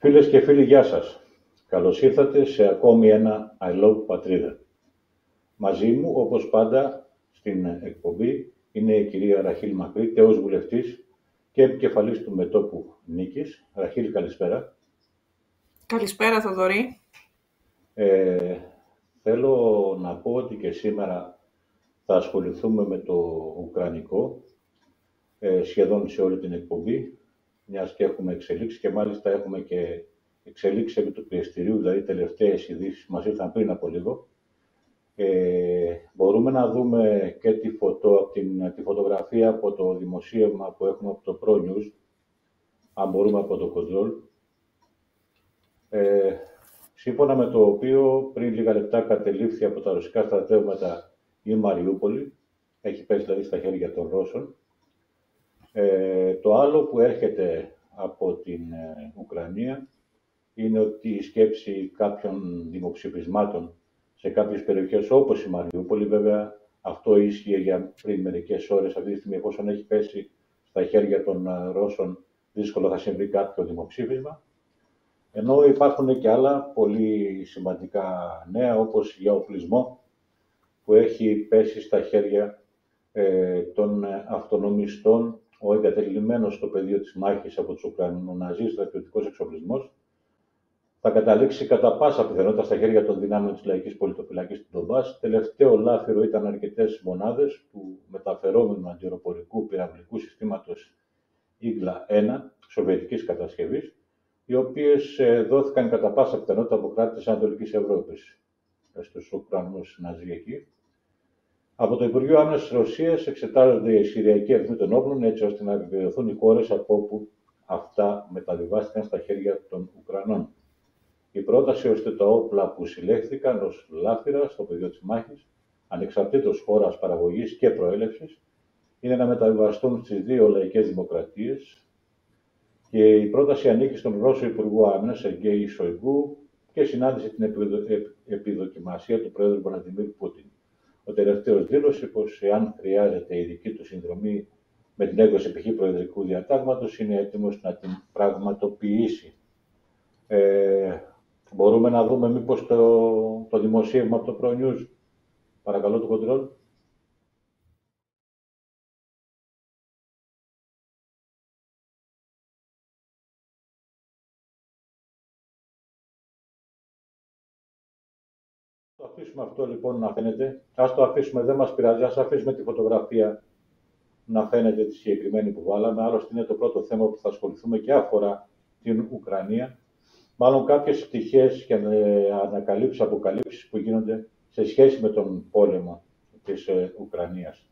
Φίλες και φίλοι, γεια σας. Καλώς ήρθατε σε ακόμη ένα I Love Πατρίδα. Μαζί μου, όπως πάντα, στην εκπομπή είναι η κυρία Ραχήλ Μακρύ, τέος βουλευτής και επικεφαλής του Μετώπου Νίκης. Ραχήλ, καλησπέρα. Καλησπέρα, Θοδωρή. Θέλω να πω ότι και σήμερα θα ασχοληθούμε με το Ουκρανικό, σχεδόν σε όλη την εκπομπή, μιας και έχουμε εξελίξει και μάλιστα έχουμε και εξελίξει επί του πιεστηρίου, δηλαδή τελευταίες ειδήσεις μας ήρθαν πριν από λίγο. Μπορούμε να δούμε και τη φωτογραφία από το δημοσίευμα που έχουμε από το ProNews, αν μπορούμε από το Control, σύμφωνα με το οποίο πριν λίγα λεπτά κατελήφθη από τα ρωσικά στρατεύματα η Μαριούπολη, έχει πέσει δηλαδή στα χέρια των Ρώσων. Το άλλο που έρχεται από την Ουκρανία είναι ότι η σκέψη κάποιων δημοψηφισμάτων σε κάποιες περιοχές όπως η Μαριούπολη, βέβαια αυτό ίσχυε για πριν μερικές ώρες, αυτή τη στιγμή εφόσον έχει πέσει στα χέρια των Ρώσων δύσκολα θα συμβεί κάποιο δημοψήφισμα. Ενώ υπάρχουν και άλλα πολύ σημαντικά νέα, όπως για οπλισμό που έχει πέσει στα χέρια των αυτονομιστών, ο εγκατελειμμένος στο πεδίο της μάχης από τους Ουκρανοναζί στρατιωτικός εξοπλισμός, θα καταλήξει κατά πάσα πιθανότητα στα χέρια των δυνάμεων της Λαϊκής Πολιτοφυλακής του Ντομπάς. Τελευταίο λάφυρο ήταν αρκετές μονάδες του μεταφερόμενου αντιεροπορικού πυραυλικού συστήματος Ίγκλα-1, σοβιετικής κατασκευής, οι οποίες δόθηκαν κατά πάσα πιθανότητα από κράτη της Ανατολικής Ευρώπης στους Ουκρανούς Ναζί εκεί. Από το Υπουργείο Άμυνας της Ρωσίας εξετάζονται οι συριακοί αριθμοί των όπλων, έτσι ώστε να επιβεβαιωθούν οι χώρες από όπου αυτά μεταβιβάστηκαν στα χέρια των Ουκρανών. Η πρόταση ώστε τα όπλα που συλλέχθηκαν ως λάφυρα στο πεδίο της μάχης, ανεξαρτήτως χώρας παραγωγής και προέλευσης, είναι να μεταβιβαστούν στις δύο λαϊκές δημοκρατίες και η πρόταση ανήκει στον Ρώσο Υπουργό Άμυνας, Σεργέη Σοϊγκού, και συνάντησε την επιδοκιμασία του Πρόεδρου Βλαντιμίρ Πούτιν. Ο τελευταίος δήλωσε πως εάν χρειάζεται η δική του συνδρομή με την έκδοση π.χ. προεδρικού διατάγματος, είναι έτοιμος να την πραγματοποιήσει. Μπορούμε να δούμε μήπως το δημοσίευμα από το ProNews. Παρακαλώ το control. Το αφήσουμε αυτό λοιπόν να φαίνεται. Ας το αφήσουμε, δεν μας πειράζει. Ας αφήσουμε τη φωτογραφία να φαίνεται τη συγκεκριμένη που βάλαμε. Άλλωστε είναι το πρώτο θέμα που θα ασχοληθούμε και αφορά την Ουκρανία. Μάλλον κάποιες πτυχές και αποκαλύψεις που γίνονται σε σχέση με τον πόλεμο της Ουκρανίας.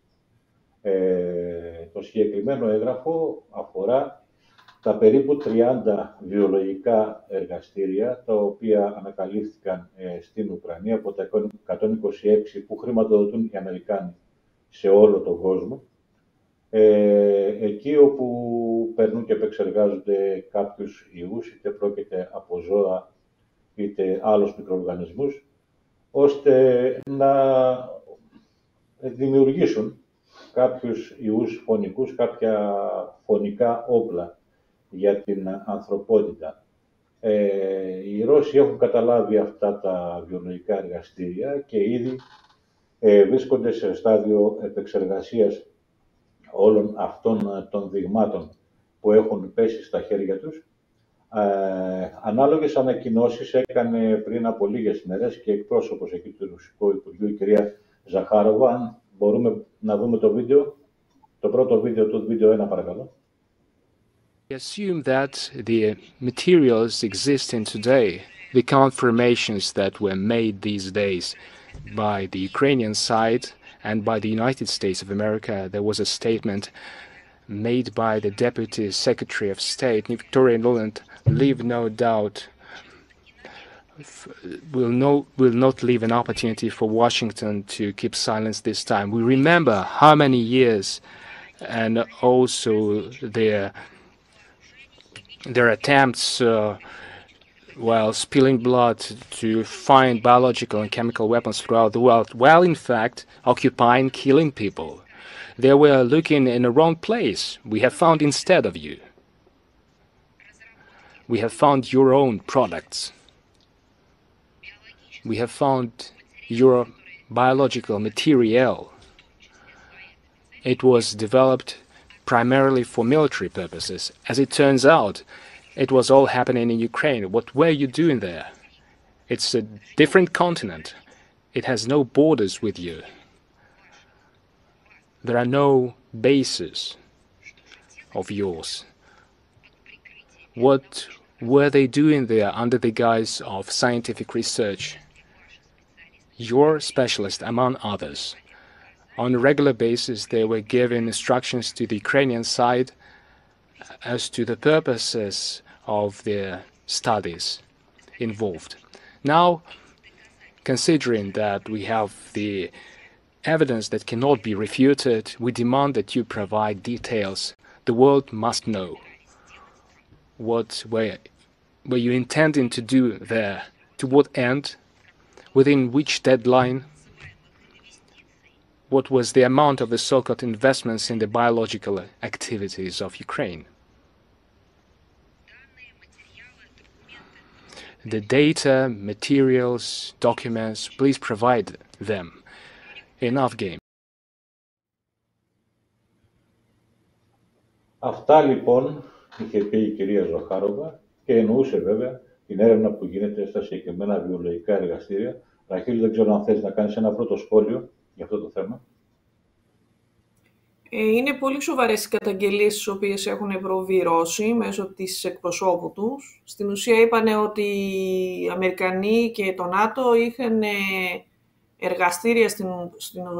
Το συγκεκριμένο έγγραφο αφορά τα περίπου 30 βιολογικά εργαστήρια, τα οποία ανακαλύφθηκαν στην Ουκρανία από τα 126 που χρηματοδοτούν οι Αμερικάνοι σε όλο τον κόσμο. Εκεί όπου περνούν και επεξεργάζονται κάποιους ιούς, είτε πρόκειται από ζώα είτε άλλους μικροοργανισμούς, ώστε να δημιουργήσουν κάποιους ιούς φωνικούς, κάποια φωνικά όπλα για την ανθρωπότητα. Οι Ρώσοι έχουν καταλάβει αυτά τα βιολογικά εργαστήρια και ήδη βρίσκονται σε στάδιο επεξεργασίας όλων αυτών των δειγμάτων που έχουν πέσει στα χέρια τους. Ανάλογες ανακοινώσεις έκανε πριν από λίγες μέρες και εκπρόσωπος εκεί του Ρωσικού Υπουργείου, η κυρία Ζαχάροβα. Αν μπορούμε να δούμε το βίντεο, το πρώτο βίντεο, το βίντεο 1 παρακαλώ. We assume that the materials existing today, the confirmations that were made these days by the Ukrainian side and by the United States of America. There was a statement made by the Deputy Secretary of State, Victoria Nuland, leave no doubt, will not leave an opportunity for Washington to keep silence this time. We remember how many years and also their attempts while spilling blood to find biological and chemical weapons throughout the world, while in fact occupying, killing people. They were looking in the wrong place. We have found instead of you. We have found your own products. We have found your biological material. It was developed primarily for military purposes. As it turns out, it was all happening in Ukraine. What were you doing there? It's a different continent. It has no borders with you. There are no bases of yours. What were they doing there under the guise of scientific research? Your specialist, among others. On a regular basis, they were giving instructions to the Ukrainian side as to the purposes of their studies involved. Now, considering that we have the evidence that cannot be refuted, we demand that you provide details. The world must know. What were you intending to do there? To what end? Within which deadline? What was the amount of the so-called investments in the biological activities of Ukraine? The data, materials, documents, please provide them. Enough game. Αυτά λοιπόν είχε πει η κυρία Ζοχάροβα και εννοούσε βέβαια την έρευνα που γίνεται στα συγκεκριμένα βιολογικά εργαστήρια. Ραχίλ, δεν ξέρω αν θες να κάνεις ένα πρώτο σχόλιο για αυτό το θέμα. Είναι πολύ σοβαρές οι καταγγελίες τις οποίες έχουν προβεί οι Ρώσοι μέσω της εκπροσώπου τους. Στην ουσία είπαν ότι οι Αμερικανοί και το ΝΑΤΟ είχαν εργαστήρια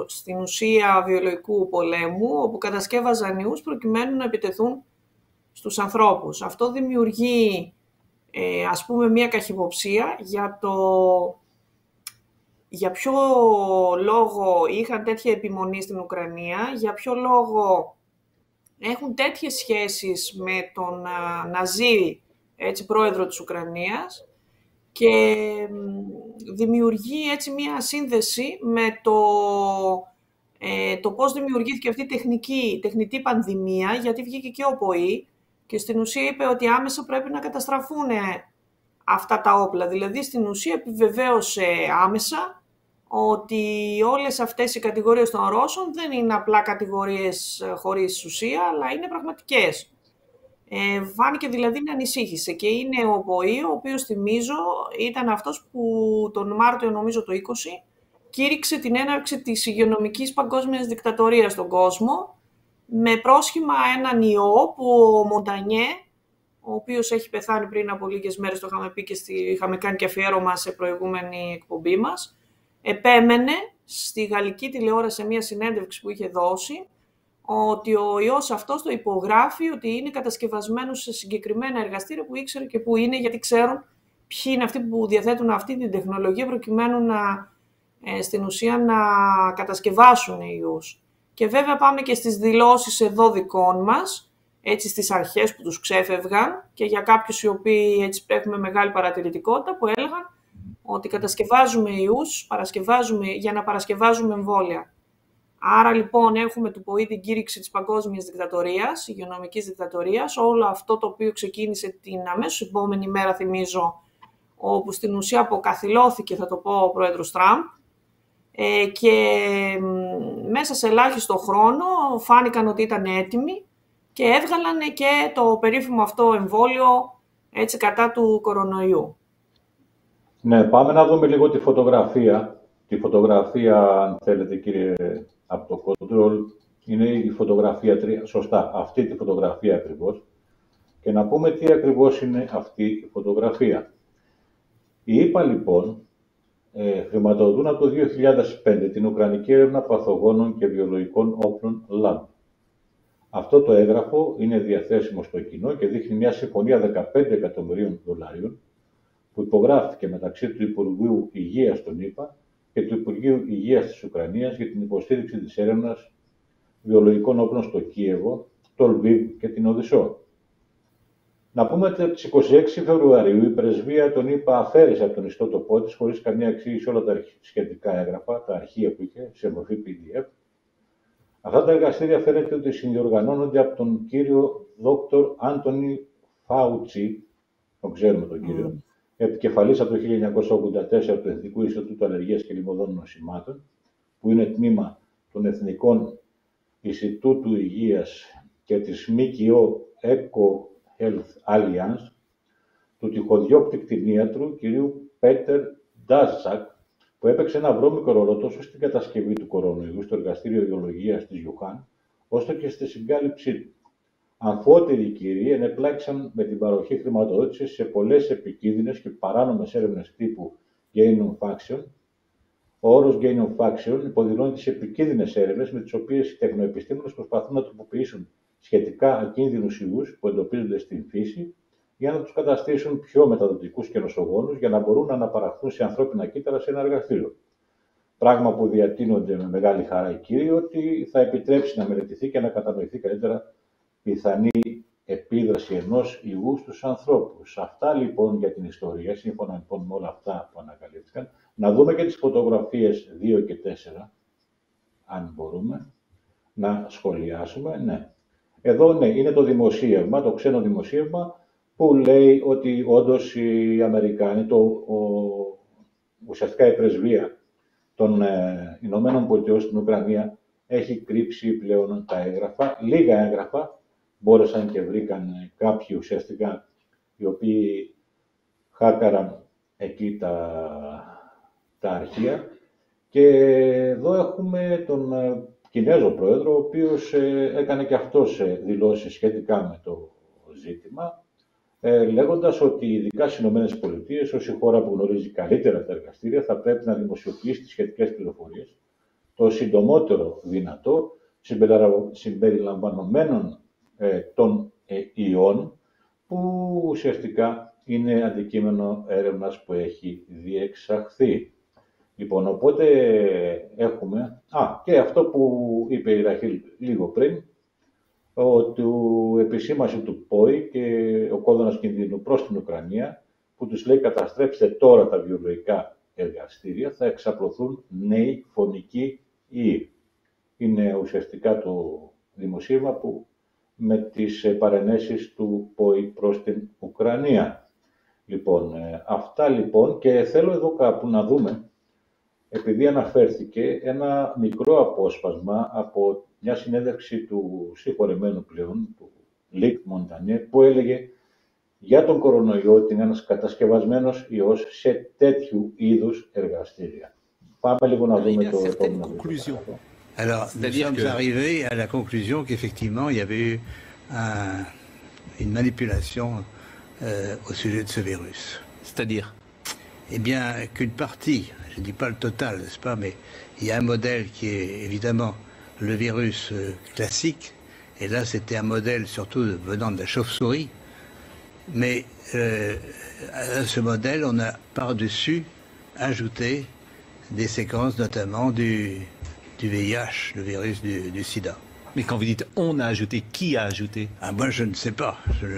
στην ουσία βιολογικού πολέμου, όπου κατασκεύαζαν ιούς προκειμένου να επιτεθούν στους ανθρώπους. Αυτό δημιουργεί, ας πούμε, μια καχυποψία για ποιο λόγο είχαν τέτοια επιμονή στην Ουκρανία, για ποιο λόγο έχουν τέτοιες σχέσεις με τον Ναζί, έτσι, πρόεδρο της Ουκρανίας, και δημιουργεί έτσι μία σύνδεση με το πώς δημιουργήθηκε αυτή η τεχνητή πανδημία, γιατί βγήκε και ο ΠΟΗ και στην ουσία είπε ότι άμεσα πρέπει να καταστραφούν αυτά τα όπλα. Δηλαδή, στην ουσία επιβεβαίωσε άμεσα ότι όλες αυτές οι κατηγορίες των Ρώσων δεν είναι απλά κατηγορίες χωρίς ουσία, αλλά είναι πραγματικές. Φάνηκε δηλαδή να ανησύχησε και είναι ο ΠΟΗ, ο οποίος, θυμίζω, ήταν αυτός που τον Μάρτιο, νομίζω το 20, κήρυξε την έναρξη της υγειονομικής παγκόσμιας δικτατορίας στον κόσμο, με πρόσχημα έναν ιό που ο Μοντανιέ, ο οποίος έχει πεθάνει πριν από λίγες μέρες, το είχαμε πει και είχαμε κάνει και αφιέρωμα σε προηγούμενη εκπομπή μας, επέμενε στη γαλλική τηλεόραση σε μια συνέντευξη που είχε δώσει, ότι ο ιός αυτός το υπογράφει ότι είναι κατασκευασμένος σε συγκεκριμένα εργαστήρια που ήξερε και που είναι, γιατί ξέρουν ποιοι είναι αυτοί που διαθέτουν αυτή την τεχνολογία προκειμένου στην ουσία να κατασκευάσουν ιούς. Και βέβαια πάμε και στις δηλώσεις εδώ δικών μας, έτσι στις αρχές που τους ξέφευγαν και για κάποιους οι οποίοι έτσι έχουμε μεγάλη παρατηρητικότητα, που έλεγαν ότι κατασκευάζουμε ιούς, για να παρασκευάζουμε εμβόλια. Άρα λοιπόν έχουμε του ΠΟΗ την κήρυξη της παγκόσμιας δικτατορίας, υγειονομικής δικτατορίας, όλο αυτό το οποίο ξεκίνησε την αμέσως επόμενη μέρα, θυμίζω, όπου στην ουσία αποκαθιλώθηκε, θα το πω, ο πρόεδρος Τραμπ, και μέσα σε ελάχιστο χρόνο φάνηκαν ότι ήταν έτοιμοι και έβγαλαν και το περίφημο αυτό εμβόλιο, έτσι, κατά του κορονοϊού. Ναι, πάμε να δούμε λίγο τη φωτογραφία. Τη φωτογραφία, αν θέλετε, κύριε από το control, είναι η φωτογραφία 3. Σωστά, αυτή τη φωτογραφία ακριβώς. Και να πούμε τι ακριβώς είναι αυτή η φωτογραφία. Οι ΗΠΑ, λοιπόν, χρηματοδοτούν από το 2005 την Ουκρανική έρευνα παθογόνων και βιολογικών όπλων LAB. Αυτό το έγγραφο είναι διαθέσιμο στο κοινό και δείχνει μια συμφωνία 15 εκατομμυρίων δολαρίων που υπογράφηκε μεταξύ του Υπουργείου Υγείας των ΗΠΑ και του Υπουργείου Υγείας της Ουκρανίας για την υποστήριξη της έρευνας βιολογικών όπλων στο Κίεβο, το Λβίβ και την Οδυσσό. Να πούμε ότι από τις 26 Φεβρουαρίου η πρεσβεία των ΗΠΑ αφαίρεσε από τον ιστότοπό της, χωρίς καμία εξήγηση, όλα τα σχετικά έγγραφα, τα αρχεία που είχε σε μορφή PDF. Αυτά τα εργαστήρια φαίνεται ότι συνδιοργανώνονται από τον κύριο Δόκτωρ Άντονι Φάουτσι, τον ξέρουμε τον κύριο, επικεφαλής από το 1984 του Εθνικού Ινστιτούτου Αλλεργίας και Λιμωδών Νοσημάτων, που είναι τμήμα των Εθνικών Ινστιτούτου Υγείας και της ΜΚΟ Eco Health Alliance, του τυχοδιώκτη κτηνίατρου κυρίου Πέτερ Ντάζσακ, που έπαιξε ένα βρώμικο ρόλο τόσο στην κατασκευή του κορονοϊού στο εργαστήριο βιολογίας της Ιουχάν, ώστε και στη συγκάλυψή του. Αμφότεροι κύριοι ενεπλάξαν με την παροχή χρηματοδότησης σε πολλές επικίνδυνες και παράνομες έρευνες τύπου gain of function. Ο όρος gain of function υποδηλώνει τις επικίνδυνες έρευνες με τις οποίες οι τεχνοεπιστήμονες προσπαθούν να τροποποιήσουν σχετικά ακίνδυνους ιούς που εντοπίζονται στην φύση για να τους καταστήσουν πιο μεταδοτικούς και νοσογόνους για να μπορούν να αναπαραχθούν σε ανθρώπινα κύτταρα σε ένα εργαστήριο. Πράγμα που διατείνονται με μεγάλη χαρά οι κύριοι ότι θα επιτρέψει να μελετηθεί και να κατανοηθεί καλύτερα πιθανή επίδραση ενός ιού στους ανθρώπους. Αυτά λοιπόν για την ιστορία, σύμφωνα λοιπόν με όλα αυτά που ανακαλύφθηκαν. Να δούμε και τις φωτογραφίες 2 και 4, αν μπορούμε, να σχολιάσουμε. Ναι. Εδώ ναι, είναι το δημοσίευμα, το ξένο δημοσίευμα, που λέει ότι όντως οι Αμερικάνοι, ουσιαστικά η πρεσβεία των Ηνωμένων Πολιτειών στην Ουκρανία, έχει κρύψει πλέον τα έγγραφα, λίγα έγγραφα, μπόρεσαν και βρήκαν κάποιοι ουσιαστικά οι οποίοι χάκαραν εκεί τα αρχεία. Και εδώ έχουμε τον Κινέζο πρόεδρο, ο οποίος έκανε και αυτός δηλώσεις σχετικά με το ζήτημα, λέγοντας ότι ειδικά στις ΗΠΑ, ως η χώρα που γνωρίζει καλύτερα τα εργαστήρια, θα πρέπει να δημοσιοποιήσει τις σχετικές πληροφορίες το συντομότερο δυνατό, συμπεριλαμβανομένων των ιών, που ουσιαστικά είναι αντικείμενο έρευνας που έχει διεξαχθεί. Λοιπόν, οπότε έχουμε... και αυτό που είπε η Ραχήλ λίγο πριν, ότι η επισήμαση του ΠΟΗ και ο κόδωνας κινδύνου προς την Ουκρανία, που τους λέει καταστρέψτε τώρα τα βιολογικά εργαστήρια, θα εξαπλωθούν νέοι φωνικοί ιοί. Είναι ουσιαστικά το δημοσίευμα που με τις παρενέσεις του ΠΟΗ προς την Ουκρανία. Λοιπόν, αυτά λοιπόν, και θέλω εδώ κάπου να δούμε, επειδή αναφέρθηκε ένα μικρό απόσπασμα από μια συνέντευξη του συγχωρεμένου πλέον, του Λικ Μοντανιέ, που έλεγε για τον κορονοϊό ότι είναι ένας κατασκευασμένος ιός σε τέτοιου είδους εργαστήρια. Πάμε λίγο να δούμε το επόμενο. Alors, nous sommes arrivés à la conclusion qu'effectivement, il y avait eu une manipulation au sujet de ce virus. C'est-à-dire? Eh bien, qu'une partie, je ne dis pas le total, n'est-ce pas, mais il y a un modèle qui est évidemment le virus classique, et là c'était un modèle surtout venant de la chauve-souris, mais à ce modèle on a par-dessus ajouté des séquences notamment du VIH, le virus du sida. Mais quand vous dites on a ajouté, qui a ajouté? Moi je ne sais pas.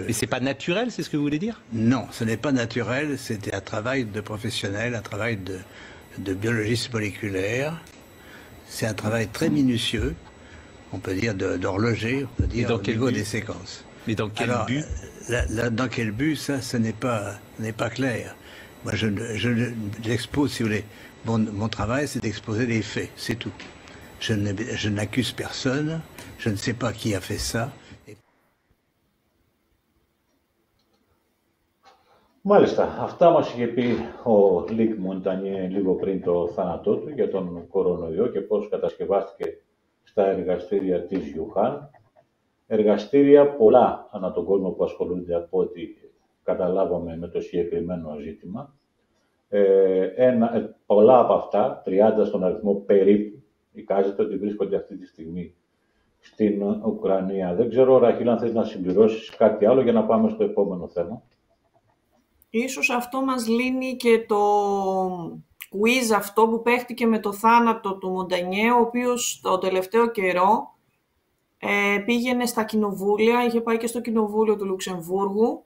Mais c'est pas naturel, c'est ce que vous voulez dire? Non, ce n'est pas naturel, c'était un travail de professionnel, un travail de biologiste moléculaire. C'est un travail très minutieux, on peut dire d'horloger, on peut dire au niveau des séquences. Mais dans quel but? Dans quel but, ça, ce n'est pas clair. Moi, j'expose, si vous voulez, mon travail, c'est d'exposer les faits, c'est tout. Je n'accuse personne, je ne sais pas qui a fait ça. Μάλιστα, αυτά μας είχε πει ο Λικ Μοντανιέ λίγο πριν το θάνατό του για τον κορονοϊό και πώς κατασκευάστηκε στα εργαστήρια της Ιουχάν. Εργαστήρια πολλά ανά τον κόσμο που ασχολούνται από ό,τι καταλάβαμε με το συγκεκριμένο ζήτημα. Πολλά από αυτά, 30 στον αριθμό περίπου, εικάζεται ότι βρίσκονται αυτή τη στιγμή στην Ουκρανία. Δεν ξέρω, Ραχήλ, αν θες να συμπληρώσεις κάτι άλλο για να πάμε στο επόμενο θέμα. Ίσως αυτό μας λύνει και το quiz αυτό που παίχτηκε με το θάνατο του Μοντανιέ, ο οποίος το τελευταίο καιρό πήγαινε στα κοινοβούλια, είχε πάει και στο κοινοβούλιο του Λουξεμβούργου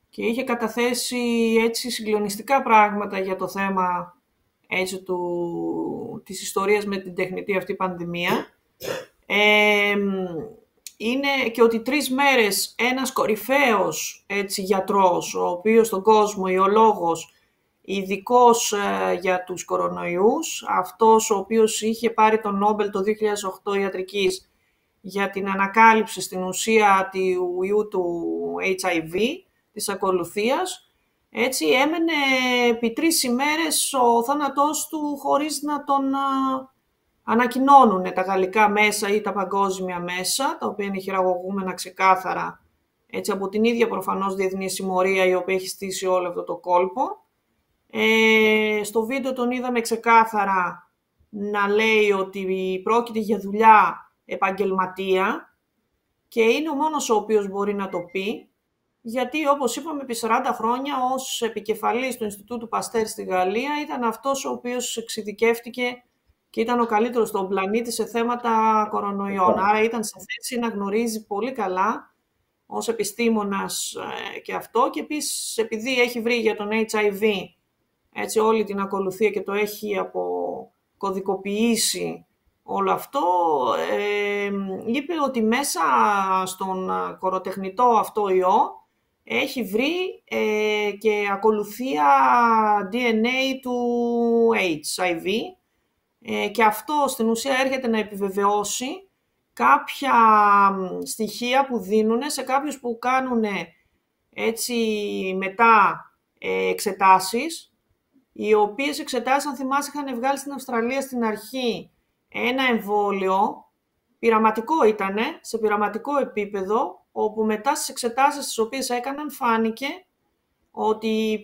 και είχε καταθέσει έτσι συγκλονιστικά πράγματα για το θέμα έτσι, της ιστορίας με την τεχνητή αυτή πανδημία. είναι και ότι 3 μέρες ένας κορυφαίος γιατρός, ο οποίος στον κόσμο, ιολόγος, ειδικός για τους κορονοϊούς, αυτός ο οποίος είχε πάρει τον Νόμπελ το 2008 ιατρικής για την ανακάλυψη στην ουσία του ιού του HIV, της ακολουθίας, έτσι έμενε επί 3 ημέρες ο θάνατός του χωρίς να τον ανακοινώνουν τα γαλλικά μέσα ή τα παγκόσμια μέσα, τα οποία είναι χειραγωγούμενα ξεκάθαρα, έτσι από την ίδια προφανώς διεθνή συμμορία η οποία έχει στήσει όλο αυτό το κόλπο. Στο βίντεο τον είδαμε ξεκάθαρα να λέει ότι πρόκειται για δουλειά επαγγελματία και είναι ο μόνος ο οποίος μπορεί να το πει, γιατί όπως είπαμε επί 40 χρόνια ως επικεφαλής του Ινστιτούτου Παστέρ στη Γαλλία ήταν αυτός ο οποίος εξειδικεύτηκε και ήταν ο καλύτερος στον πλανήτη σε θέματα κορονοϊών. Άρα ήταν σε θέση να γνωρίζει πολύ καλά ως επιστήμονας και αυτό, και επίσης επειδή έχει βρει για τον HIV έτσι όλη την ακολουθία και το έχει αποκωδικοποιήσει όλο αυτό, είπε ότι μέσα στον κοροτεχνητό αυτό ιό έχει βρει και ακολουθία DNA του HIV, και αυτό στην ουσία έρχεται να επιβεβαιώσει κάποια στοιχεία που δίνουν σε κάποιους που κάνουν έτσι μετά εξετάσεις, οι οποίες εξετάσεις, αν θυμάσαι, είχαν βγάλει στην Αυστραλία στην αρχή ένα εμβόλιο, πειραματικό ήτανε, σε πειραματικό επίπεδο, όπου μετά στις εξετάσεις τις οποίες έκαναν φάνηκε ότι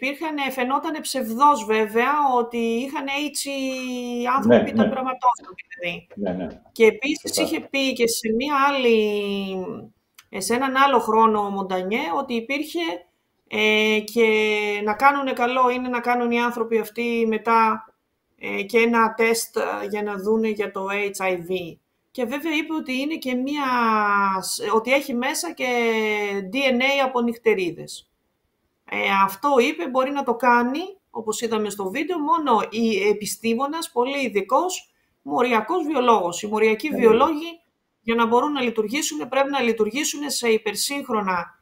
φαινόταν ψευδός βέβαια, ότι είχαν έτσι άνθρωποι τα πειραματόφωνοι δηλαδή. Και επίσης είχε πει και σε έναν άλλο χρόνο ο Μοντανιέ ότι υπήρχε και να κάνουν καλό είναι να κάνουν οι άνθρωποι αυτοί μετά και ένα τεστ για να δούνε για το HIV. Και βέβαια είπε ότι είναι και ότι έχει μέσα και DNA από νυχτερίδες. Αυτό είπε μπορεί να το κάνει, όπως είδαμε στο βίντεο, μόνο η επιστήμονας, πολύ ειδικός, μοριακός βιολόγος. Οι μοριακοί βιολόγοι για να μπορούν να λειτουργήσουν πρέπει να λειτουργήσουν σε υπερσύγχρονα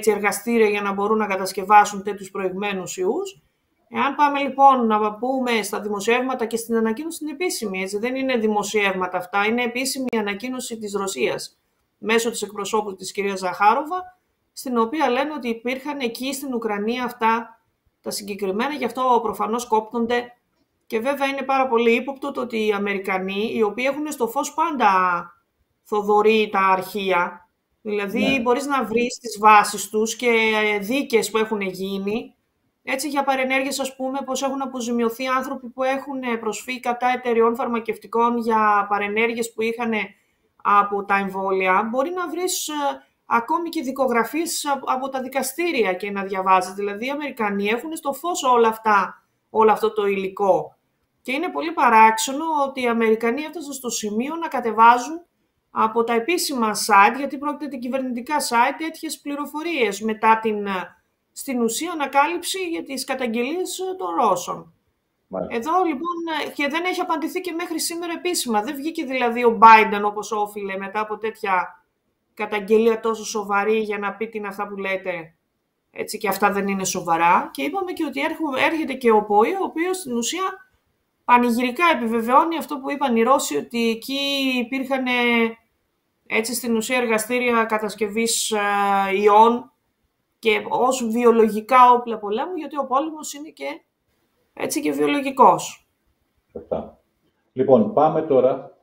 εργαστήρια για να μπορούν να κατασκευάσουν τέτοιους προηγμένους ιούς. Εάν πάμε λοιπόν να πούμε στα δημοσιεύματα και στην ανακοίνωση την επίσημη, δεν είναι δημοσιεύματα αυτά, είναι επίσημη ανακοίνωση της Ρωσίας μέσω της εκπροσώπου της κυρίας Ζαχάροβα, στην οποία λένε ότι υπήρχαν εκεί στην Ουκρανία αυτά τα συγκεκριμένα, γι' αυτό προφανώς κόπτονται. Και βέβαια είναι πάρα πολύ ύποπτο το ότι οι Αμερικανοί, οι οποίοι έχουν στο φως πάντα Θοδωρή τα αρχεία, δηλαδή μπορείς να βρεις τις βάσεις τους και δίκες που έχουν γίνει, έτσι για παρενέργειες, ας πούμε, πως έχουν αποζημιωθεί άνθρωποι που έχουν προσφύγει κατά εταιριών φαρμακευτικών για παρενέργειες που είχαν από τα εμβόλια. Μπορεί να βρεις ακόμη και δικογραφίες από τα δικαστήρια και να διαβάζεις. Δηλαδή οι Αμερικανοί έχουν στο φως όλο αυτό το υλικό. Και είναι πολύ παράξενο ότι οι Αμερικανοί έφτασαν στο σημείο να κατεβάζουν από τα επίσημα site, γιατί πρόκειται την κυβερνητικά site, τέτοιες πληροφορίες μετά στην ουσία ανακάλυψη για τις καταγγελίες των Ρώσων. Εδώ λοιπόν και δεν έχει απαντηθεί και μέχρι σήμερα επίσημα. Δεν βγήκε δηλαδή ο Biden όπως όφιλε μετά από τέτοια καταγγελία τόσο σοβαρή για να πει τι είναι αυτά που λέτε, έτσι, και αυτά δεν είναι σοβαρά. Και είπαμε και ότι έρχεται και ο ΠΟΗ, ο οποίος στην ουσία πανηγυρικά επιβεβαιώνει αυτό που είπαν οι Ρώσοι, ότι εκεί υπήρχαν έτσι στην ουσία εργαστήρια κατασκευής ιών και ως βιολογικά όπλα πολέμου, γιατί ο πόλεμος είναι και έτσι και βιολογικός. Σωστά. Λοιπόν, πάμε τώρα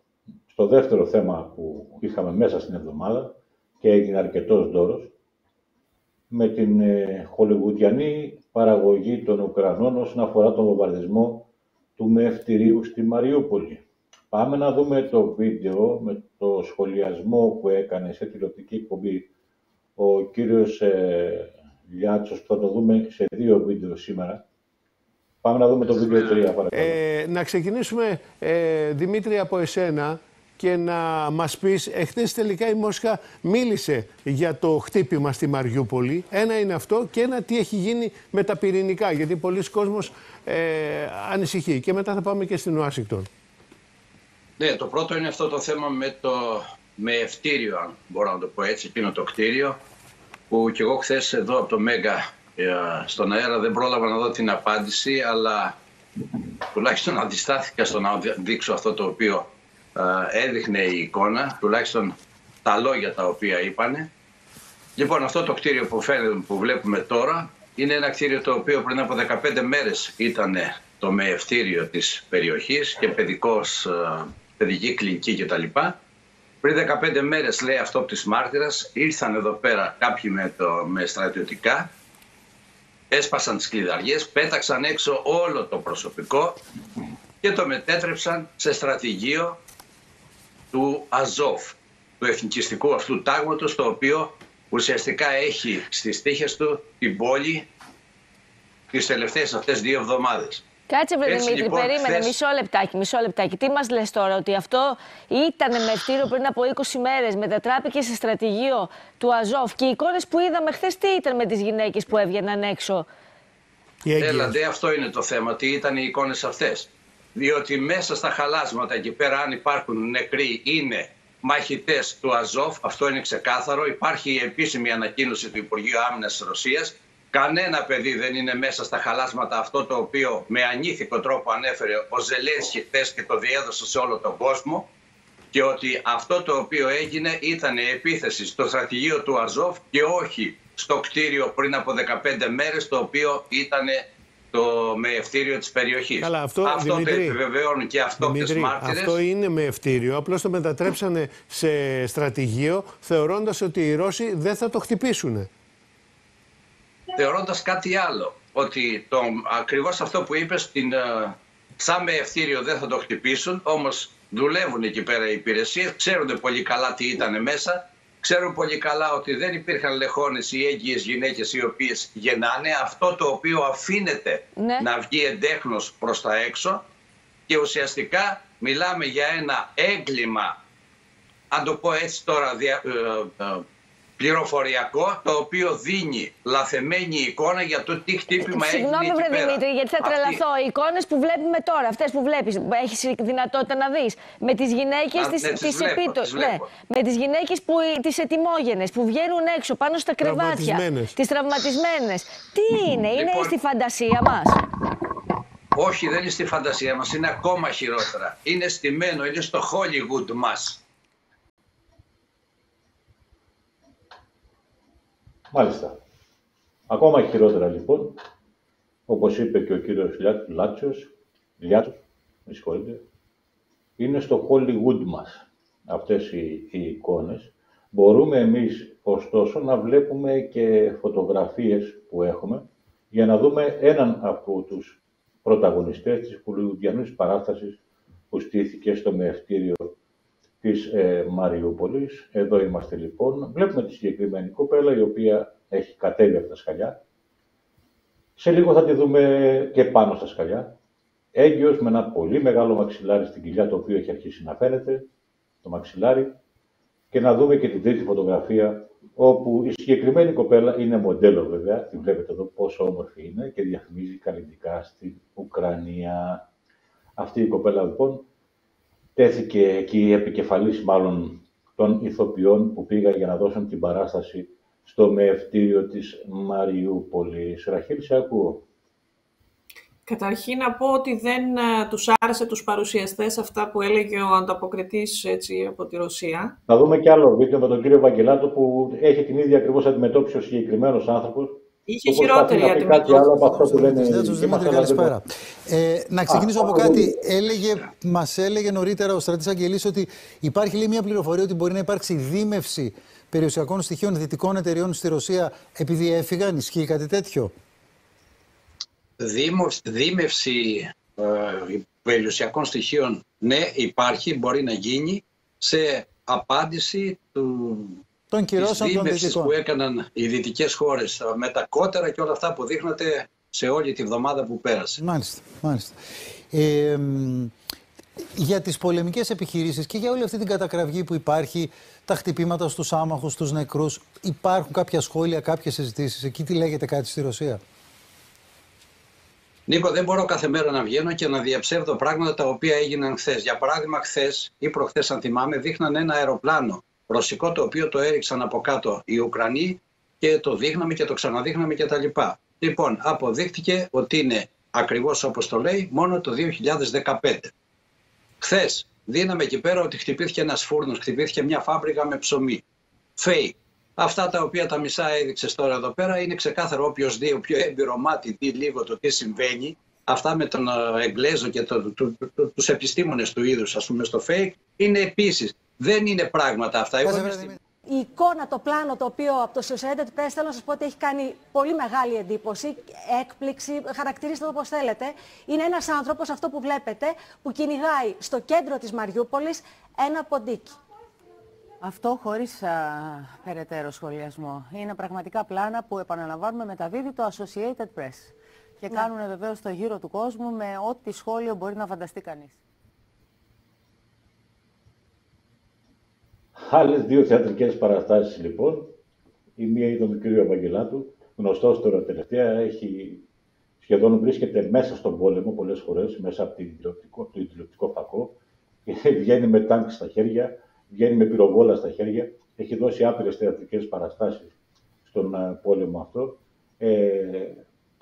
στο δεύτερο θέμα που είχαμε μέσα στην εβδομάδα και έγινε αρκετός δώρος, με την χολιγουντιανή παραγωγή των Ουκρανών όσον αφορά τον βομβαρδισμό του μευτηρίου στη Μαριούπολη. Πάμε να δούμε το βίντεο με το σχολιασμό που έκανε σε τηλεοπτική εκπομπή ο κύριος Λιάτσος. Θα το δούμε σε 2 βίντεο σήμερα. Πάμε να δούμε το βίντεο 3, παρακαλώ. Να ξεκινήσουμε, Δημήτρη, από εσένα και να μας πεις, εχθές τελικά η Μόσχα μίλησε για το χτύπημα στη Μαριούπολη. Ένα είναι αυτό και ένα τι έχει γίνει με τα πυρηνικά, γιατί πολλοί κόσμος ανησυχεί. Και μετά θα πάμε και στην Ουάσιγκτον. Ναι, το πρώτο είναι αυτό το θέμα με ευτήριο, αν μπορώ να το πω έτσι, εκείνο το κτίριο, που κι εγώ χθες εδώ από το Μέγκα στον αέρα δεν πρόλαβα να δω την απάντηση, αλλά τουλάχιστον αντιστάθηκα στο να δείξω αυτό το οποίο έδειχνε η εικόνα, τουλάχιστον τα λόγια τα οποία είπανε. Λοιπόν, αυτό το κτίριο που βλέπουμε τώρα είναι ένα κτίριο το οποίο πριν από 15 μέρες ήταν το μεευτήριο της περιοχής και παιδική κλινική κτλ. Πριν 15 μέρες, λέει αυτό της μάρτυρας, ήρθαν εδώ πέρα κάποιοι με στρατιωτικά, έσπασαν τις κλειδαριές, πέταξαν έξω όλο το προσωπικό και το μετέτρεψαν σε στρατηγείο του Αζόφ, του εθνικιστικού αυτού τάγματος, το οποίο ουσιαστικά έχει στις τύχες του την πόλη τις τελευταίες αυτές 2 εβδομάδες. Κάτσε βρε Δημήτρη, λοιπόν, περίμενε μισό λεπτάκι. Τι μας λες τώρα, ότι αυτό ήταν μευτήριο πριν από 20 μέρες, μετατράπηκε σε στρατηγείο του Αζόφ και οι εικόνες που είδαμε χθες τι ήταν με τις γυναίκες που έβγαιναν έξω? Έλατε, αυτό είναι το θέμα, τι ήταν οι εικόνες αυτές. Διότι μέσα στα χαλάσματα εκεί πέρα, αν υπάρχουν νεκροί, είναι μαχητές του Αζόφ, αυτό είναι ξεκάθαρο. Υπάρχει η επίσημη ανακοίνωση του Υπουργείου Άμυνας της Ρωσίας. Κανένα παιδί δεν είναι μέσα στα χαλάσματα, αυτό το οποίο με ανήθικο τρόπο ανέφερε ο Ζελένσκι χθες και το διέδωσε σε όλο τον κόσμο, και ότι αυτό το οποίο έγινε ήταν η επίθεση στο στρατηγείο του Αζόφ και όχι στο κτίριο πριν από 15 μέρες, το οποίο ήταν το μεευτήριο της περιοχής. Καλά, αυτό Δημήτρη, το επιβεβαιώνουν και αυτόκτες μάρτυρες. Αυτό είναι μεευτήριο, απλώς το μετατρέψανε σε στρατηγείο, θεωρώντας ότι οι Ρώσοι δεν θα το χτυπήσουν. Θεωρώντας κάτι άλλο, ότι ακριβώς αυτό που είπες, σαν μεευτήριο δεν θα το χτυπήσουν, όμως δουλεύουν εκεί πέρα οι υπηρεσίες, ξέρουν πολύ καλά τι ήταν μέσα, ξέρουν πολύ καλά ότι δεν υπήρχαν λεχόνες ή έγκυες γυναίκες οι οποίες γεννάνε, αυτό το οποίο αφήνεται να βγει εντέχνος προς τα έξω, και ουσιαστικά μιλάμε για ένα έγκλημα, αν το πω έτσι τώρα, πληροφοριακό, το οποίο δίνει λαθεμένη εικόνα για το τι χτύπημα έγινε εκεί πέρα. Συγγνώμη, βρε Δημήτρη, γιατί θα τρελαθώ. Οι εικόνες που βλέπουμε τώρα, αυτές που βλέπεις, έχεις δυνατότητα να δεις, με τις γυναίκες με τις γυναίκες τις ετοιμόγενες, που βγαίνουν έξω πάνω στα κρεβάτια, τις τραυματισμένες. Τι είναι, είναι στη φαντασία μας? Όχι, δεν είναι στη φαντασία μας, είναι ακόμα χειρότερα. Είναι στημένο, είναι στο Hollywood μας. Μάλιστα. Ακόμα χειρότερα λοιπόν, όπως είπε και ο κύριος Λιάτσος, με συγχωρείτε, είναι στο Hollywood μας αυτές οι εικόνες. Μπορούμε εμείς ωστόσο να βλέπουμε και φωτογραφίες που έχουμε για να δούμε έναν από τους πρωταγωνιστές της Πολυδιανής παράστασης που στήθηκε στο μεευτήριο της Μαριούπολης. Εδώ είμαστε λοιπόν. Βλέπουμε τη συγκεκριμένη κοπέλα η οποία έχει κατέβει από τα σκαλιά. Σε λίγο θα τη δούμε και πάνω στα σκαλιά. Έγκυος με ένα πολύ μεγάλο μαξιλάρι στην κοιλιά, το οποίο έχει αρχίσει να φαίνεται, το μαξιλάρι. Και να δούμε και την τρίτη φωτογραφία, όπου η συγκεκριμένη κοπέλα είναι μοντέλο βέβαια. Τη βλέπετε εδώ πόσο όμορφη είναι και διαφημίζει καλλιτικά στην Ουκρανία. Αυτή η κοπέλα λοιπόν τέθηκε εκεί επικεφαλής μάλλον των ηθοποιών που πήγαν για να δώσουν την παράσταση στο μεευτήριο της Μαριούπολης. Ραχίλ, σε ακούω. Καταρχήν να πω ότι δεν τους άρεσε τους παρουσιαστές αυτά που έλεγε ο ανταποκριτής έτσι, από τη Ρωσία. Θα δούμε και άλλο βίντεο με τον κύριο Βαγγελάτο που έχει την ίδια ακριβώς αντιμετώπιση ο συγκεκριμένος άνθρωπος. Είχε χειρότερη αντιμετώπιση. Κάτι άλλο από αυτό που λένε καλησπέρα. Να ξεκινήσω από κάτι. Μας έλεγε νωρίτερα ο στρατής Αγγελής ότι υπάρχει, λέει, μια πληροφορία ότι μπορεί να υπάρξει δίμευση περιουσιακών στοιχείων δυτικών εταιριών στη Ρωσία επειδή έφυγαν. Ισχύει κάτι τέτοιο? Δίμευση περιουσιακών στοιχείων, ναι, υπάρχει, μπορεί να γίνει σε απάντηση της δίμευσης που έκαναν οι δυτικές χώρες με τα κότερα και όλα αυτά που δείχνατε σε όλη τη βδομάδα που πέρασε. Μάλιστα, μάλιστα. Για τις πολεμικές επιχειρήσεις και για όλη αυτή την κατακραυγή που υπάρχει, τα χτυπήματα στους άμαχους, στους νεκρούς, υπάρχουν κάποια σχόλια, κάποιες συζητήσεις? Εκεί τι λέγεται κάτι στη Ρωσία? Νίκο, δεν μπορώ κάθε μέρα να βγαίνω και να διαψεύδω πράγματα τα οποία έγιναν χθες. Για παράδειγμα, χθες ή προχθές, αν θυμάμαι, δείχναν ένα αεροπλάνο ρωσικό, το οποίο το έριξαν από κάτω οι Ουκρανοί και το δείχναμε και το ξαναδείχναμε κτλ. Λοιπόν, αποδείχτηκε ότι είναι ακριβώς όπως το λέει μόνο το 2015. Χθες δίναμε εκεί πέρα ότι χτυπήθηκε ένας φούρνος, χτυπήθηκε μια φάμπρικα με ψωμί. Fake. Αυτά τα οποία τα μισά έδειξες τώρα εδώ πέρα είναι ξεκάθαρο. Όποιος δει, ο πιο έμπειρο μάτι δει λίγο το τι συμβαίνει, αυτά με τον Εγγλέζο και τους επιστήμονες του είδους, ας πούμε, στο fake, είναι επίσης. Δεν είναι πράγματα αυτά. Η εικόνα, το πλάνο το οποίο από το Associated Press, θέλω να σας πω ότι έχει κάνει πολύ μεγάλη εντύπωση, έκπληξη, χαρακτηρίστε το όπως θέλετε. Είναι ένας άνθρωπος, αυτό που βλέπετε, που κυνηγάει στο κέντρο της Μαριούπολης ένα ποντίκι. Αυτό χωρίς περαιτέρω σχολιασμό. Είναι πραγματικά πλάνα που, επαναλαμβάνουμε, μεταδίδει το Associated Press. Και κάνουν βεβαίως το γύρο του κόσμου με ό,τι σχόλιο μπορεί να φανταστεί κανείς. Άλλες δύο θεατρικές παραστάσεις λοιπόν. Η μία είναι του κ. Ευαγγελάτου, γνωστός τώρα τελευταία, σχεδόν βρίσκεται μέσα στον πόλεμο πολλές φορές, μέσα από το τηλεοπτικό φακό, και βγαίνει με τάγκ στα χέρια, βγαίνει με πυροβόλα στα χέρια. Έχει δώσει άπειρες θεατρικές παραστάσεις στον πόλεμο αυτό.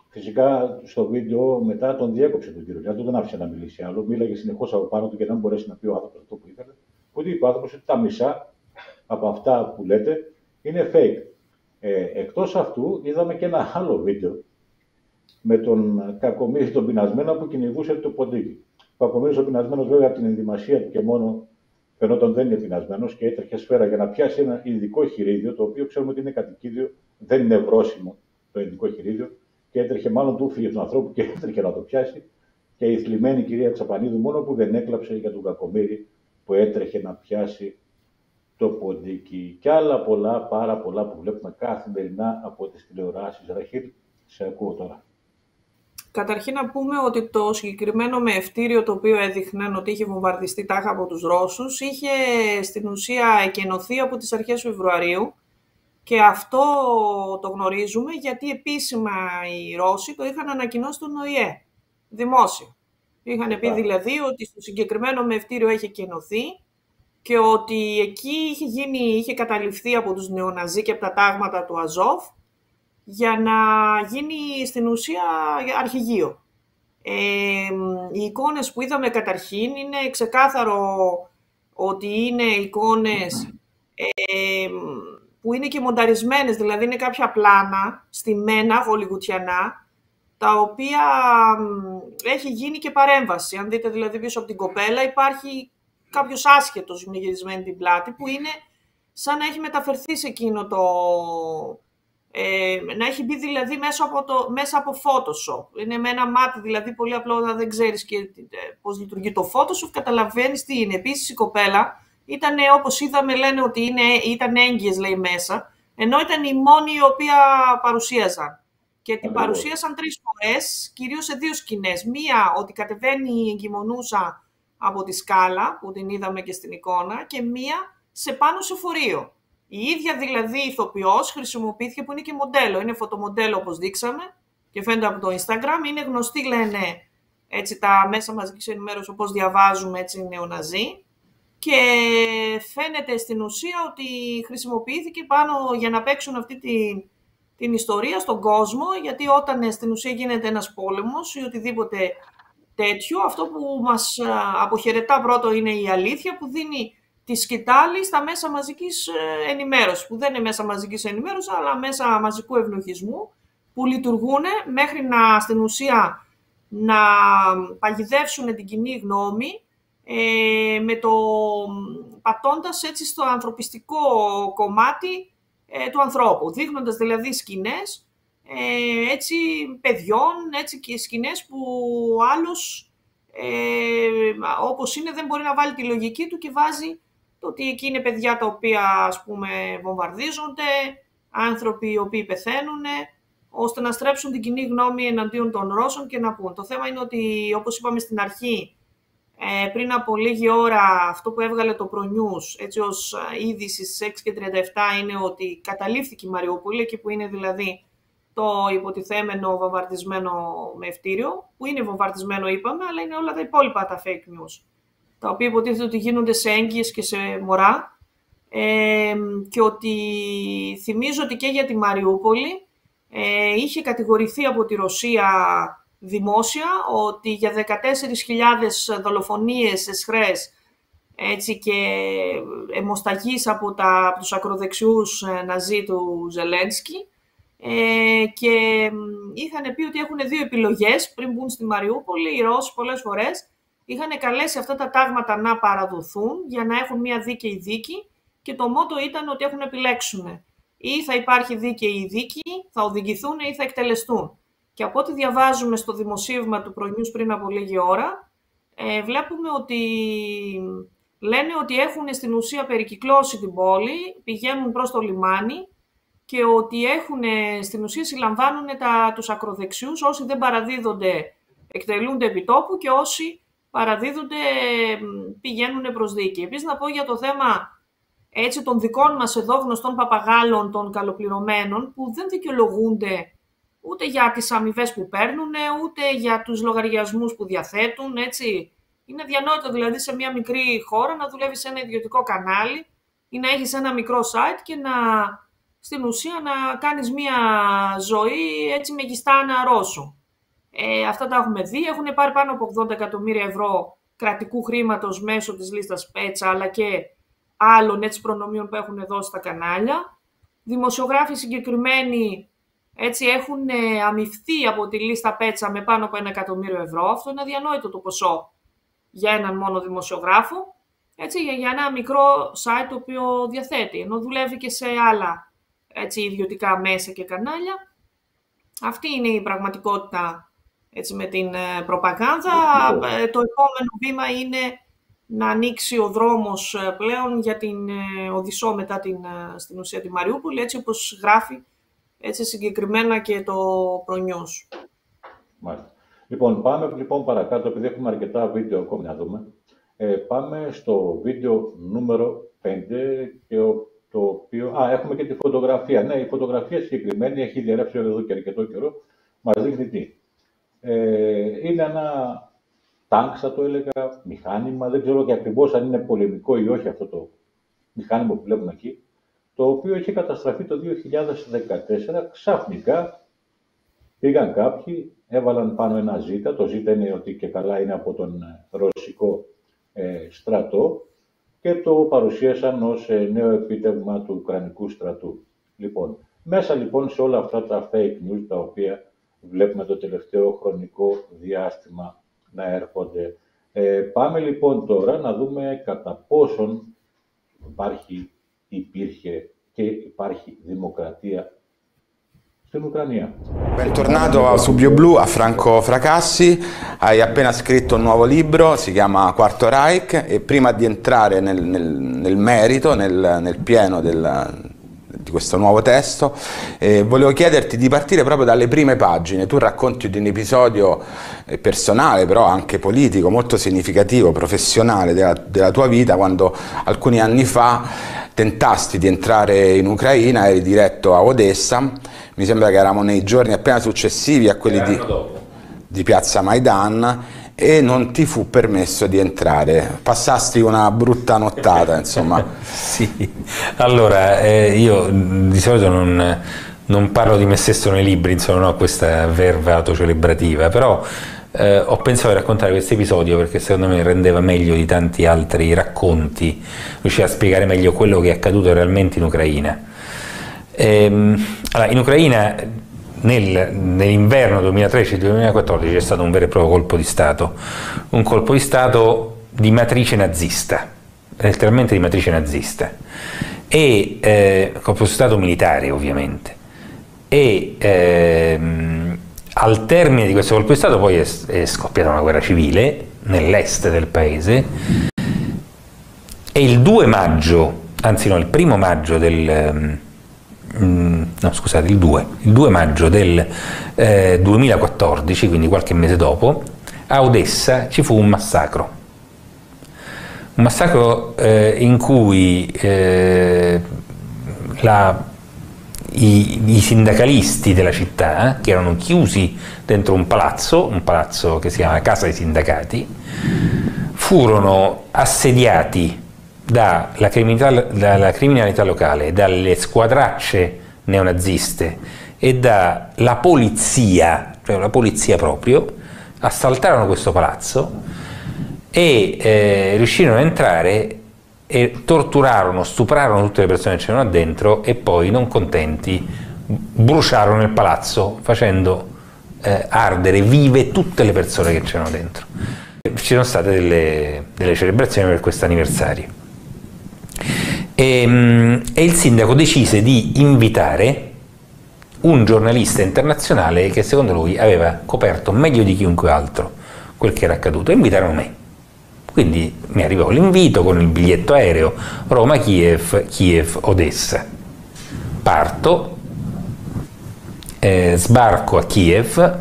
Φυσικά στο βίντεο μετά τον διέκοψε τον κύριο Λιάτο, δεν άφησε να μιλήσει άλλο. Μίλαγε συνεχώς από πάνω του και να μην μπορέσει να πει ο άνθρωπος αυτό που ήθελε. Που είπε ο άνθρωπος ότι τα μισά από αυτά που λέτε είναι fake. Εκτός αυτού, είδαμε και ένα άλλο βίντεο με τον Κακομοίρη τον πεινασμένο που κυνηγούσε το ποντίκι. Ο Κακομοίρης ο πεινασμένος, βέβαια, από την ενδυμασία του και μόνο φαινόταν δεν είναι πεινασμένος και έτρεχε σφαίρα για να πιάσει ένα ειδικό χειρίδιο, το οποίο ξέρουμε ότι είναι κατοικίδιο, δεν είναι βρώσιμο το ειδικό χειρίδιο, και έτρεχε, μάλλον του φύγε του ανθρώπου και έτρεχε να το πιάσει. Και η θλιμμένη κυρία Τσαπανίδου μόνο που δεν έκλαψε για τον Κακομοίρη που έτρεχε να πιάσει το ποντίκι. Και άλλα πολλά, πάρα πολλά που βλέπουμε καθημερινά από τις τηλεοράσεις. Ραχίλ, σε ακούω τώρα. Καταρχήν να πούμε ότι το συγκεκριμένο μευτήριο το οποίο έδειχναν ότι είχε βομβαρδιστεί τάχα από τους Ρώσους είχε στην ουσία εκενωθεί από τις αρχές Φεβρουαρίου, και αυτό το γνωρίζουμε γιατί επίσημα οι Ρώσοι το είχαν ανακοινώσει στον ΟΗΕ, δημόσια. Είχαν πει δηλαδή ότι στο συγκεκριμένο μευτήριο έχει εκενωθεί και ότι εκεί είχε καταληφθεί από τους νεοναζί και από τα τάγματα του Αζόφ για να γίνει στην ουσία αρχηγείο. Οι εικόνες που είδαμε καταρχήν είναι ξεκάθαρο ότι είναι εικόνες που είναι και μονταρισμένες, δηλαδή είναι κάποια πλάνα στημένα, γολιγουτιανά, τα οποία έχει γίνει και παρέμβαση. Αν δείτε δηλαδή πίσω από την κοπέλα υπάρχει κάποιος άσχετος με γυρισμένη την πλάτη, που είναι σαν να έχει μεταφερθεί σε εκείνο το... να έχει μπει δηλαδή μέσα από Photoshop. Είναι με ένα μάτι δηλαδή πολύ απλό, να δεν ξέρεις και πώς λειτουργεί το Photoshop, καταλαβαίνεις τι είναι. Επίσης η κοπέλα ήταν, όπως είδαμε, λένε ότι ήταν έγκυες, λέει, μέσα, ενώ ήταν η μόνη η οποία παρουσίαζαν. Και την παρουσίασαν 3 φορές, κυρίως σε 2 σκηνές. Μία ότι κατεβαίνει η εγκυμονούσα από τη σκάλα, που την είδαμε και στην εικόνα, και μία σε πάνω σε φορείο. Η ίδια δηλαδή ηθοποιός χρησιμοποιήθηκε, που είναι και μοντέλο, είναι φωτομοντέλο όπως δείξαμε και φαίνεται από το Instagram. Είναι γνωστή, λένε, έτσι, τα μέσα μαζικής ενημέρωσης, όπως διαβάζουμε, έτσι, νεοναζί. Και φαίνεται στην ουσία ότι χρησιμοποιήθηκε πάνω για να παίξουν αυτή την ιστορία στον κόσμο, γιατί όταν στην ουσία γίνεται ένας πόλεμος ή οτιδήποτε τέτοιο, αυτό που μας αποχαιρετά πρώτο είναι η αλήθεια, που δίνει τη σκητάλη στα μέσα μαζικής ενημέρωσης, που δεν είναι μέσα μαζικής ενημέρωσης, αλλά μέσα μαζικού ευνοχισμού, που λειτουργούν μέχρι να, στην ουσία, να παγιδεύσουν την κοινή γνώμη, πατώντας έτσι στο ανθρωπιστικό κομμάτι του ανθρώπου, δείχνοντας δηλαδή σκηνές έτσι, παιδιών, έτσι, και σκηνές που άλλος όπως είναι δεν μπορεί να βάλει τη λογική του και βάζει το ότι εκεί είναι παιδιά τα οποία, ας πούμε, βομβαρδίζονται, άνθρωποι οι οποίοι πεθαίνουν, ώστε να στρέψουν την κοινή γνώμη εναντίον των Ρώσων και να πούν. Το θέμα είναι ότι, όπως είπαμε στην αρχή, πριν από λίγη ώρα, αυτό που έβγαλε το ProNews, έτσι ως είδηση στις 6:37, είναι ότι καταλήφθηκε η Μαριούπολη, εκεί που είναι δηλαδή το υποτιθέμενο βομβαρδισμένο μευτήριο, που είναι βομβαρδισμένο, είπαμε, αλλά είναι όλα τα υπόλοιπα τα fake news, τα οποία υποτίθεται ότι γίνονται σε έγκυες και σε μωρά, και ότι θυμίζω ότι και για τη Μαριούπολη είχε κατηγορηθεί από τη Ρωσία δημόσια ότι για 14.000 δολοφονίες εσχρές, έτσι, και αιμοσταγής από τους ακροδεξιούς Ναζί του Ζελένσκι, και είχαν πει ότι έχουν δύο επιλογές πριν μπουν στη Μαριούπολη. Οι Ρώσοι πολλές φορές είχαν καλέσει αυτά τα τάγματα να παραδοθούν για να έχουν μια δίκαιη δίκη, και το μότο ήταν ότι έχουν επιλέξουν: ή θα υπάρχει δίκαιη δίκη, θα οδηγηθούν, ή θα εκτελεστούν. Και από ό,τι διαβάζουμε στο δημοσίευμα του Pro-News πριν από λίγη ώρα, βλέπουμε ότι λένε ότι έχουν στην ουσία περικυκλώσει την πόλη, πηγαίνουν προς το λιμάνι, και ότι στην ουσία συλλαμβάνουν τους ακροδεξιούς. Όσοι δεν παραδίδονται εκτελούνται επί τόπου, και όσοι παραδίδονται πηγαίνουν προς δίκη. Επίσης να πω για το θέμα, έτσι, των δικών μας εδώ γνωστών παπαγάλων, των καλοπληρωμένων, που δεν δικαιολογούνται ούτε για τις αμοιβές που παίρνουν, ούτε για τους λογαριασμούς που διαθέτουν, έτσι. Είναι αδιανόητο δηλαδή σε μια μικρή χώρα να δουλεύεις σε ένα ιδιωτικό κανάλι ή να έχεις ένα μικρό site και στην ουσία να κάνεις μια ζωή, έτσι, μεγιστά αναρρώσου. Αυτά τα έχουμε δει. Έχουν πάρει πάνω από 80 εκατομμύρια ευρώ κρατικού χρήματος μέσω της λίστας Πέτσα, αλλά και άλλων, έτσι, προνομίων που έχουν δώσει στα κανάλια. Δημοσιογράφοι συγκεκριμένοι, έτσι, έχουν αμοιφθεί από τη λίστα Πέτσα με πάνω από 1 εκατομμύριο ευρώ. Αυτό είναι αδιανόητο το ποσό για έναν μόνο δημοσιογράφο, έτσι, για ένα μικρό site το οποίο διαθέτει, ενώ δουλεύει και σε άλλα, έτσι, ιδιωτικά μέσα και κανάλια. Αυτή είναι η πραγματικότητα, έτσι, με την προπαγάνδα. Το επόμενο βήμα είναι να ανοίξει ο δρόμος πλέον για την Οδυσσό μετά στην ουσία τη Μαριούπολη, έτσι όπως γράφει, έτσι, συγκεκριμένα και το Pro-News. Μάλιστα. Λοιπόν, πάμε λοιπόν παρακάτω, επειδή έχουμε αρκετά βίντεο ακόμη να δούμε. Πάμε στο βίντεο νούμερο 5, και το οποίο... έχουμε και τη φωτογραφία. Ναι, η φωτογραφία συγκεκριμένη έχει διαρρεύσει εδώ και αρκετό καιρό. Μας δείχνει τι. Είναι ένα τάγκ, θα το έλεγα, μηχάνημα. Δεν ξέρω και ακριβώς αν είναι πολεμικό ή όχι αυτό το μηχάνημα που βλέπουμε εκεί, το οποίο είχε καταστραφεί το 2014. Ξαφνικά πήγαν κάποιοι, έβαλαν πάνω ένα ζήτα. Το ζήτα είναι ότι και καλά είναι από τον ρωσικό στρατό, και το παρουσίασαν ως νέο επίτευγμα του Ουκρανικού στρατού. Λοιπόν, μέσα λοιπόν σε όλα αυτά τα fake news τα οποία βλέπουμε το τελευταίο χρονικό διάστημα να έρχονται. Πάμε λοιπόν τώρα να δούμε κατά πόσον υπήρχε και υπάρχει δημοκρατία στην Ucraina. Bentornato su BioBlu, a Franco Fracassi. Hai appena scritto un nuovo libro, si chiama Quarto Reich, e prima di entrare nel merito, nel pieno di questo nuovo testo, volevo chiederti di partire proprio dalle prime pagine. Tu racconti di un episodio personale, però anche politico, molto significativo, professionale della tua vita, quando alcuni anni fa tentasti di entrare in Ucraina, eri diretto a Odessa. Mi sembra che eravamo nei giorni appena successivi a quelli di Piazza Maidan, e non ti fu permesso di entrare. Passasti una brutta nottata, insomma. Sì, allora io di solito non parlo di me stesso nei libri, insomma, non ho questa verve autocelebrativa, però ho pensato di raccontare questo episodio perché secondo me rendeva meglio di tanti altri racconti, riusciva a spiegare meglio quello che è accaduto realmente in Ucraina. Allora, in Ucraina nell'inverno 2013-2014 c'è stato un vero e proprio colpo di Stato, un colpo di Stato di matrice nazista, letteralmente di matrice nazista, e colpo di Stato militare ovviamente, e al termine di questo colpo di Stato poi è scoppiata una guerra civile nell'est del paese, e il 2 maggio, anzi no, il 1° maggio del... no scusate, il 2 maggio del 2014, quindi qualche mese dopo, a Odessa ci fu un massacro in cui i sindacalisti della città, che erano chiusi dentro un palazzo che si chiama Casa dei Sindacati, furono assediati dalla criminalità locale, dalle squadracce neonaziste e dalla polizia, cioè la polizia proprio, assaltarono questo palazzo e riuscirono a entrare e torturarono, stuprarono tutte le persone che c'erano dentro e poi, non contenti, bruciarono il palazzo facendo ardere vive tutte le persone che c'erano dentro. Ci sono state delle celebrazioni per questo anniversario e il sindaco decise di invitare un giornalista internazionale che secondo lui aveva coperto meglio di chiunque altro quel che era accaduto, e invitarono me. Quindi mi arrivò l'invito con il biglietto aereo Roma-Kiev, Kiev-Odessa. Parto, sbarco a Kiev,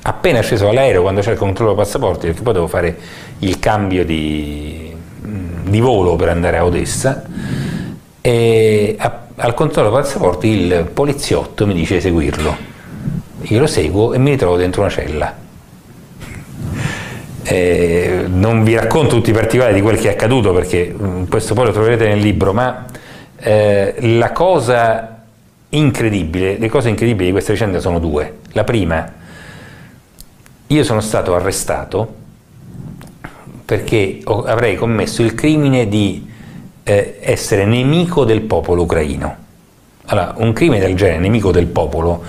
appena sceso dall'aereo, quando c'è il controllo passaporti, perché poi devo fare il cambio di volo per andare a Odessa, e al controllo passaporti il poliziotto mi dice di seguirlo. Io lo seguo e mi ritrovo dentro una cella. Non vi racconto tutti i particolari di quel che è accaduto, perché questo poi lo troverete nel libro, ma la cosa incredibile, le cose incredibili di questa vicenda sono due. La prima, io sono stato arrestato perché avrei commesso il crimine di essere nemico del popolo ucraino. Allora, un crimine del genere, nemico del popolo,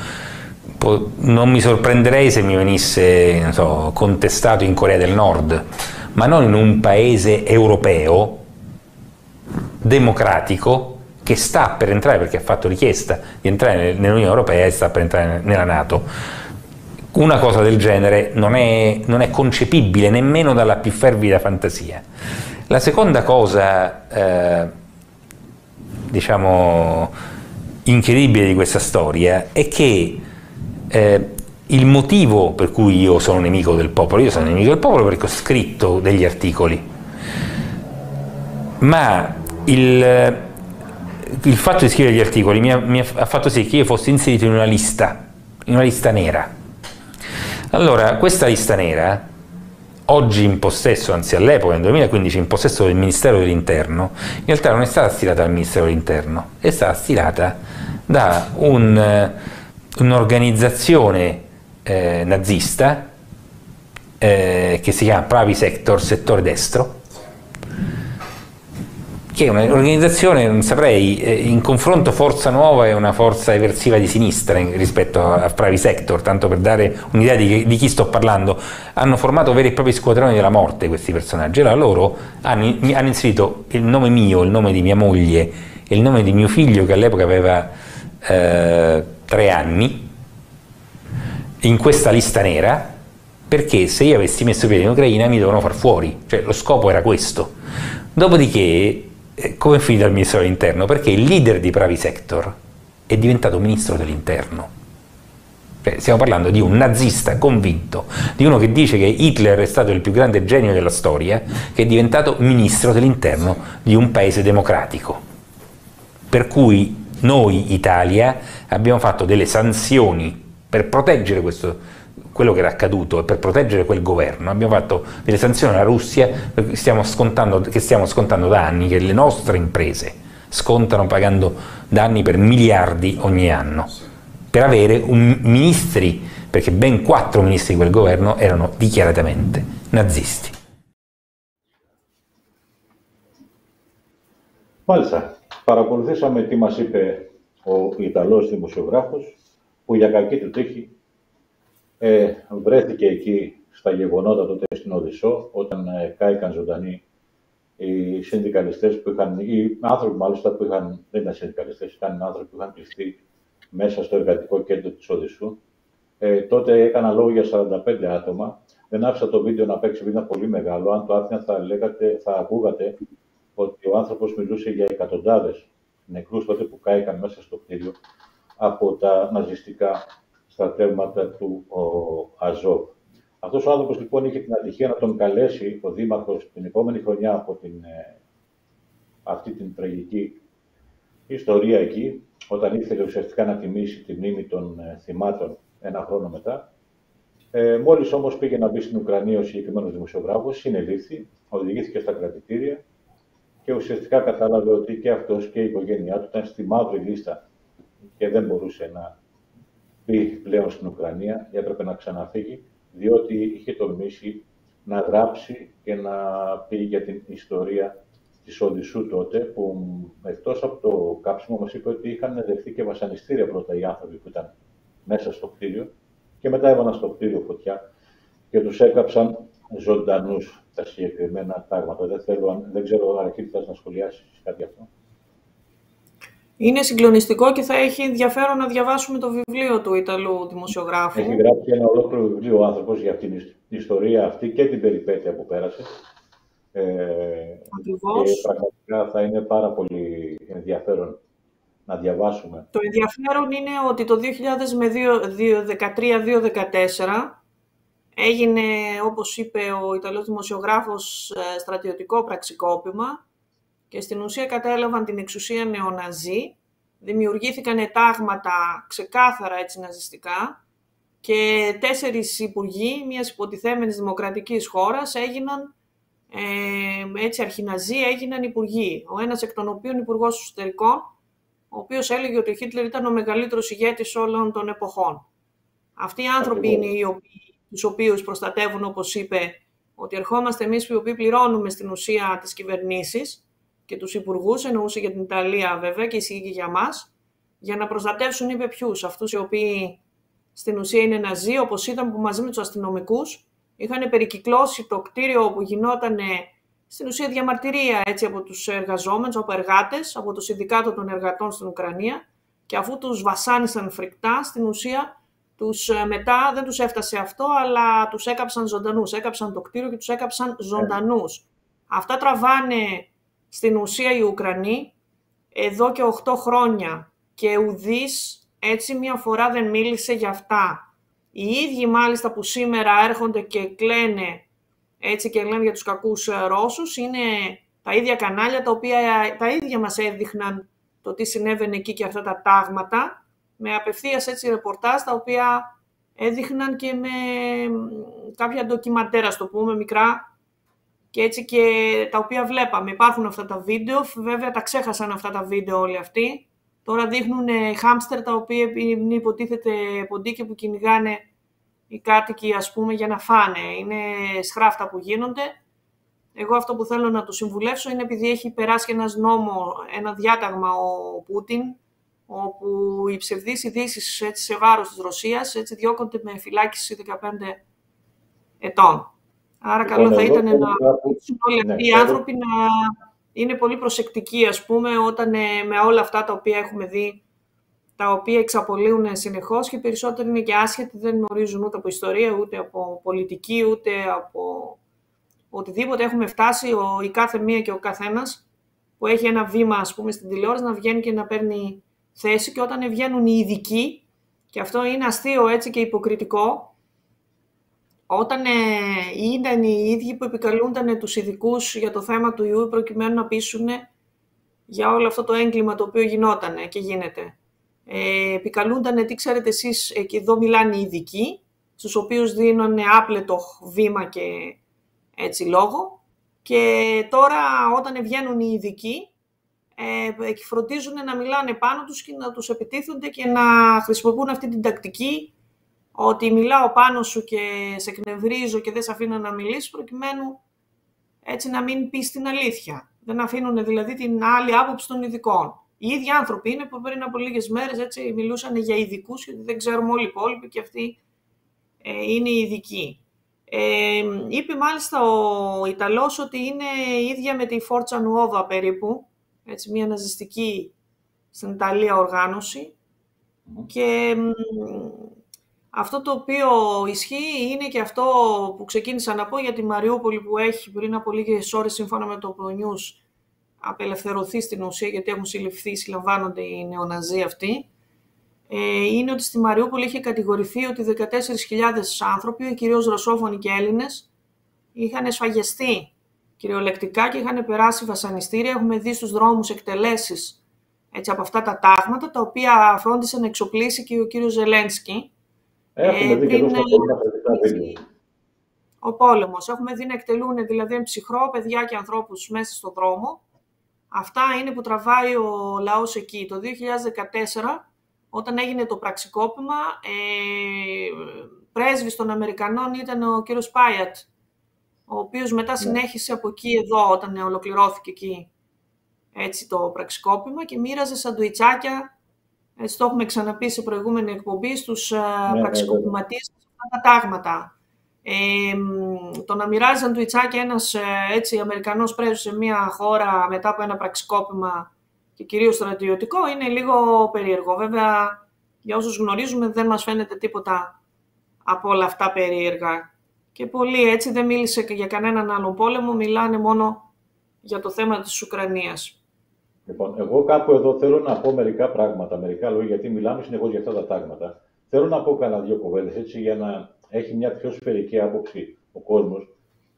non mi sorprenderei se mi venisse, non so, contestato in Corea del Nord, ma non in un paese europeo democratico che sta per entrare, perché ha fatto richiesta di entrare nell'Unione Europea e sta per entrare nella NATO. Una cosa del genere non è concepibile nemmeno dalla più fervida fantasia. La seconda cosa, diciamo, incredibile di questa storia è che il motivo per cui io sono nemico del popolo perché ho scritto degli articoli, ma il fatto di scrivere gli articoli mi ha fatto sì che io fossi inserito in una lista nera. Allora, questa lista nera, oggi in possesso, anzi all'epoca, nel 2015, in possesso del Ministero dell'Interno, in realtà non è stata stilata dal Ministero dell'Interno, è stata stilata da un'organizzazione nazista che si chiama Pravi Sector, settore destro, che è un'organizzazione, non saprei, in confronto Forza Nuova è una forza eversiva di sinistra rispetto a Pravi Sector, tanto per dare un'idea di chi sto parlando. Hanno formato veri e propri squadroni della morte questi personaggi. Allora loro hanno inserito il nome mio, il nome di mia moglie e il nome di mio figlio, che all'epoca aveva 3 anni, in questa lista nera, perché se io avessi messo piede in Ucraina mi dovevano far fuori, cioè lo scopo era questo. Dopodiché, come è finito al Ministero dell'Interno? Perché il leader di Pravi Sector è diventato Ministro dell'Interno. Cioè, stiamo parlando di un nazista convinto, di uno che dice che Hitler è stato il più grande genio della storia, che è diventato Ministro dell'Interno di un paese democratico. Per cui noi, Italia, abbiamo fatto delle sanzioni per proteggere quello che era accaduto e per proteggere quel governo. Abbiamo fatto delle sanzioni alla Russia che stiamo scontando da anni, che le nostre imprese scontano pagando danni per miliardi ogni anno, per avere ministri, perché ben 4 ministri di quel governo erano dichiaratamente nazisti. Μάλιστα. Παρακολουθήσαμε τι μας είπε ο Ιταλός δημοσιογράφος, που για κακή του τύχη βρέθηκε εκεί στα γεγονότα τότε στην Οδυσσό, όταν κάηκαν ζωντανοί οι συνδικαλιστές που είχαν, οι άνθρωποι μάλιστα που είχαν, δεν ήταν συνδικαλιστές, ήταν άνθρωποι που είχαν κλειστεί μέσα στο εργατικό κέντρο της Οδυσσού. Τότε έκανα λόγο για 45 άτομα. Δεν άφησα το βίντεο να παίξει, επειδή ήταν πολύ μεγάλο. Αν το άφηνα θα ακούγατε ότι ο άνθρωπος μιλούσε για εκατοντάδες νεκρούς τότε που κάηκαν μέσα στο κτίριο από τα ναζιστικά στρατεύματα του Αζόβ. Αυτός ο άνθρωπος λοιπόν είχε την ατυχία να τον καλέσει ο Δήμαρχος την επόμενη χρονιά από αυτή την τραγική ιστορία εκεί, όταν ήθελε ουσιαστικά να τιμήσει τη μνήμη των θυμάτων 1 χρόνο μετά. Μόλις όμως πήγε να μπει στην Ουκρανία ο συγκεκριμένος δημοσιογράφος, συνελήφθη, οδηγήθηκε στα κρατητήρια και ουσιαστικά κατάλαβε ότι και αυτός και η οικογένειά του ήταν στη μαύρη λίστα και δεν μπορούσε να πει πλέον στην Ουκρανία, έπρεπε να ξαναφύγει, διότι είχε τολμήσει να γράψει και να πει για την ιστορία της Οδυσσού τότε, που εκτός από το κάψιμο μας είπε ότι είχαν δεχθεί και βασανιστήρια πρώτα οι άνθρωποι που ήταν μέσα στο κτίριο και μετά έβαλαν στο κτίριο φωτιά και τους έκαψαν ζωντανούς τα συγκεκριμένα τάγματα. Δεν ξέρω, Αρχίλη, θες να σχολιάσεις κάτι αυτό? Είναι συγκλονιστικό και θα έχει ενδιαφέρον να διαβάσουμε το βιβλίο του Ιταλού δημοσιογράφου. Έχει γράψει ένα ολόκληρο βιβλίο ο άνθρωπος για την ιστορία αυτή και την περιπέτεια που πέρασε. Ακριβώς. Και πραγματικά θα είναι πάρα πολύ ενδιαφέρον να διαβάσουμε. Το ενδιαφέρον είναι ότι το 2013-2014 έγινε, όπως είπε ο Ιταλός δημοσιογράφος, στρατιωτικό πραξικόπημα και στην ουσία κατέλαβαν την εξουσία νεοναζί, δημιουργήθηκαν τάγματα ξεκάθαρα έτσι ναζιστικά και 4 υπουργοί μιας υποτιθέμενης δημοκρατικής χώρας έγιναν έτσι αρχιναζί, έγιναν υπουργοί. Ο ένας εκ των οποίων υπουργός εσωτερικών, ο οποίος έλεγε ότι ο Χίτλερ ήταν ο μεγαλύτερος ηγέτης όλων των εποχών. Αυτοί οι άνθρωποι είναι τους οποίους προστατεύουν, όπως είπε, ότι ερχόμαστε εμείς οι οποίοι πληρώνουμε στην ουσία τις κυβερνήσεις και τους υπουργούς, εννοούσε για την Ιταλία βέβαια και ισχύει και για μας, για να προστατεύσουν, είπε, ποιους? Αυτούς οι οποίοι στην ουσία είναι ναζί, όπως είδαμε που μαζί με τους αστυνομικούς είχαν περικυκλώσει το κτίριο όπου γινόταν στην ουσία διαμαρτυρία έτσι, από τους εργαζόμενους, από εργάτες, από το Συνδικάτο των Εργατών στην Ουκρανία και αφού τους βασάνισαν φρικτά, στην ουσία μετά δεν τους έφτασε αυτό, αλλά τους έκαψαν ζωντανούς. Έκαψαν το κτίριο και τους έκαψαν ζωντανούς. Αυτά τραβάνε στην ουσία οι Ουκρανοί εδώ και 8 χρόνια και ουδής έτσι μία φορά δεν μίλησε για αυτά. Οι ίδιοι μάλιστα που σήμερα έρχονται και κλαίνε έτσι και λένε για τους κακούς Ρώσους, είναι τα ίδια κανάλια τα οποία τα ίδια μας έδειχναν το τι συνέβαινε εκεί και αυτά τα τάγματα, με απευθείας έτσι ρεπορτάζ τα οποία έδειχναν και με κάποια ντοκιμαντέρα, στο πούμε, μικρά και έτσι και τα οποία βλέπαμε. Υπάρχουν αυτά τα βίντεο, βέβαια τα ξέχασαν αυτά τα βίντεο όλοι αυτοί. Τώρα δείχνουν χάμστερ τα οποία είναι υποτίθεται ποντίκια που κυνηγάνε οι κάτοικοι, ας πούμε, για να φάνε. Είναι σχράφτα που γίνονται. Εγώ αυτό που θέλω να του συμβουλεύσω είναι επειδή έχει περάσει ένα διάταγμα ο Πούτιν, όπου οι ψευδείς ειδήσεις έτσι, σε βάρος της Ρωσίας έτσι, διώκονται με φυλάκιση 15 ετών. Άρα καλό θα ήταν να όλοι αυτοί οι άνθρωποι να είναι πολύ προσεκτικοί, ας πούμε, όταν με όλα αυτά τα οποία έχουμε δει, τα οποία εξαπολύουν συνεχώς και περισσότεροι είναι και άσχετοι, δεν γνωρίζουν ούτε από ιστορία, ούτε από πολιτική, ούτε από οτιδήποτε. Έχουμε φτάσει η κάθε μία και ο καθένας που έχει ένα βήμα, ας πούμε, στην τηλεόραση να βγαίνει και να παίρνει θέση και όταν βγαίνουν οι ειδικοί, και αυτό είναι αστείο έτσι και υποκριτικό, όταν ήταν οι ίδιοι που επικαλούνταν τους ειδικούς για το θέμα του ιού προκειμένου να πείσουν για όλο αυτό το έγκλημα το οποίο γινόταν και γίνεται. Επικαλούνταν, τι ξέρετε εσείς, και εδώ μιλάνε οι ειδικοί, στους οποίους δίνουν άπλετο βήμα και έτσι λόγο, και τώρα όταν βγαίνουν οι ειδικοί, φροντίζουν να μιλάνε πάνω τους και να τους επιτίθενται και να χρησιμοποιούν αυτή την τακτική ότι μιλάω πάνω σου και σε εκνευρίζω και δεν σε αφήνω να μιλήσεις προκειμένου έτσι να μην πεις την αλήθεια. Δεν αφήνουν δηλαδή την άλλη άποψη των ειδικών. Οι ίδιοι άνθρωποι είναι που πριν από λίγες μέρες έτσι μιλούσαν για ειδικούς γιατί δεν ξέρουμε όλοι οι υπόλοιποι και αυτοί είναι οι ειδικοί. Είπε μάλιστα ο Ιταλός ότι είναι ίδια με τη Forza Nuova περίπου, έτσι, μια ναζιστική στην Ιταλία οργάνωση και αυτό το οποίο ισχύει είναι και αυτό που ξεκίνησα να πω για τη Μαριούπολη που έχει πριν από λίγες ώρες σύμφωνα με το News απελευθερωθεί στην ουσία γιατί έχουν συλλαμβάνονται οι νεοναζί αυτοί. Είναι ότι στη Μαριούπολη είχε κατηγορηθεί ότι 14.000 άνθρωποι, κυρίως ρωσόφωνοι και Έλληνες, είχαν σφαγιαστεί κυριολεκτικά και είχαν περάσει βασανιστήρια. Έχουμε δει στους δρόμους εκτελέσεις έτσι, από αυτά τα τάγματα, τα οποία φρόντισε να εξοπλίσει και ο κύριος Ζελένσκι. Έχουμε δει και εδώ ο πόλεμος. Έχουμε δει να εκτελούν δηλαδή ψυχρό παιδιά και ανθρώπους μέσα στον δρόμο Αυτά είναι που τραβάει ο λαός εκεί. Το 2014, όταν έγινε το πραξικόπημα, πρέσβης των Αμερικανών ήταν ο κύριος Πάιατ, ο οποίος μετά συνέχισε από εκεί εδώ, όταν ολοκληρώθηκε εκεί έτσι το πραξικόπημα, και μοίραζε σαντουιτσάκια, έτσι το έχουμε ξαναπεί σε προηγούμενη εκπομπή, στους πραξικοπηματίες αυτά τα τάγματα. Το να μοιράζει σαντουιτσάκια ένας έτσι Αμερικανός πρέσβης σε μια χώρα μετά από ένα πραξικόπημα και κυρίως στρατιωτικό είναι λίγο περίεργο. Βέβαια, για όσους γνωρίζουμε, δεν μας φαίνεται τίποτα από όλα αυτά περίεργα. Και πολλοί έτσι δεν μίλησε για κανέναν άλλον πόλεμο, μιλάνε μόνο για το θέμα της Ουκρανίας. Λοιπόν, εγώ κάπου εδώ θέλω να πω μερικά πράγματα, μερικά λόγια, γιατί μιλάμε συνεχώς για αυτά τα τάγματα. Θέλω να πω κανένα δύο κουβέντες έτσι για να έχει μια πιο σφαιρική άποψη ο κόσμος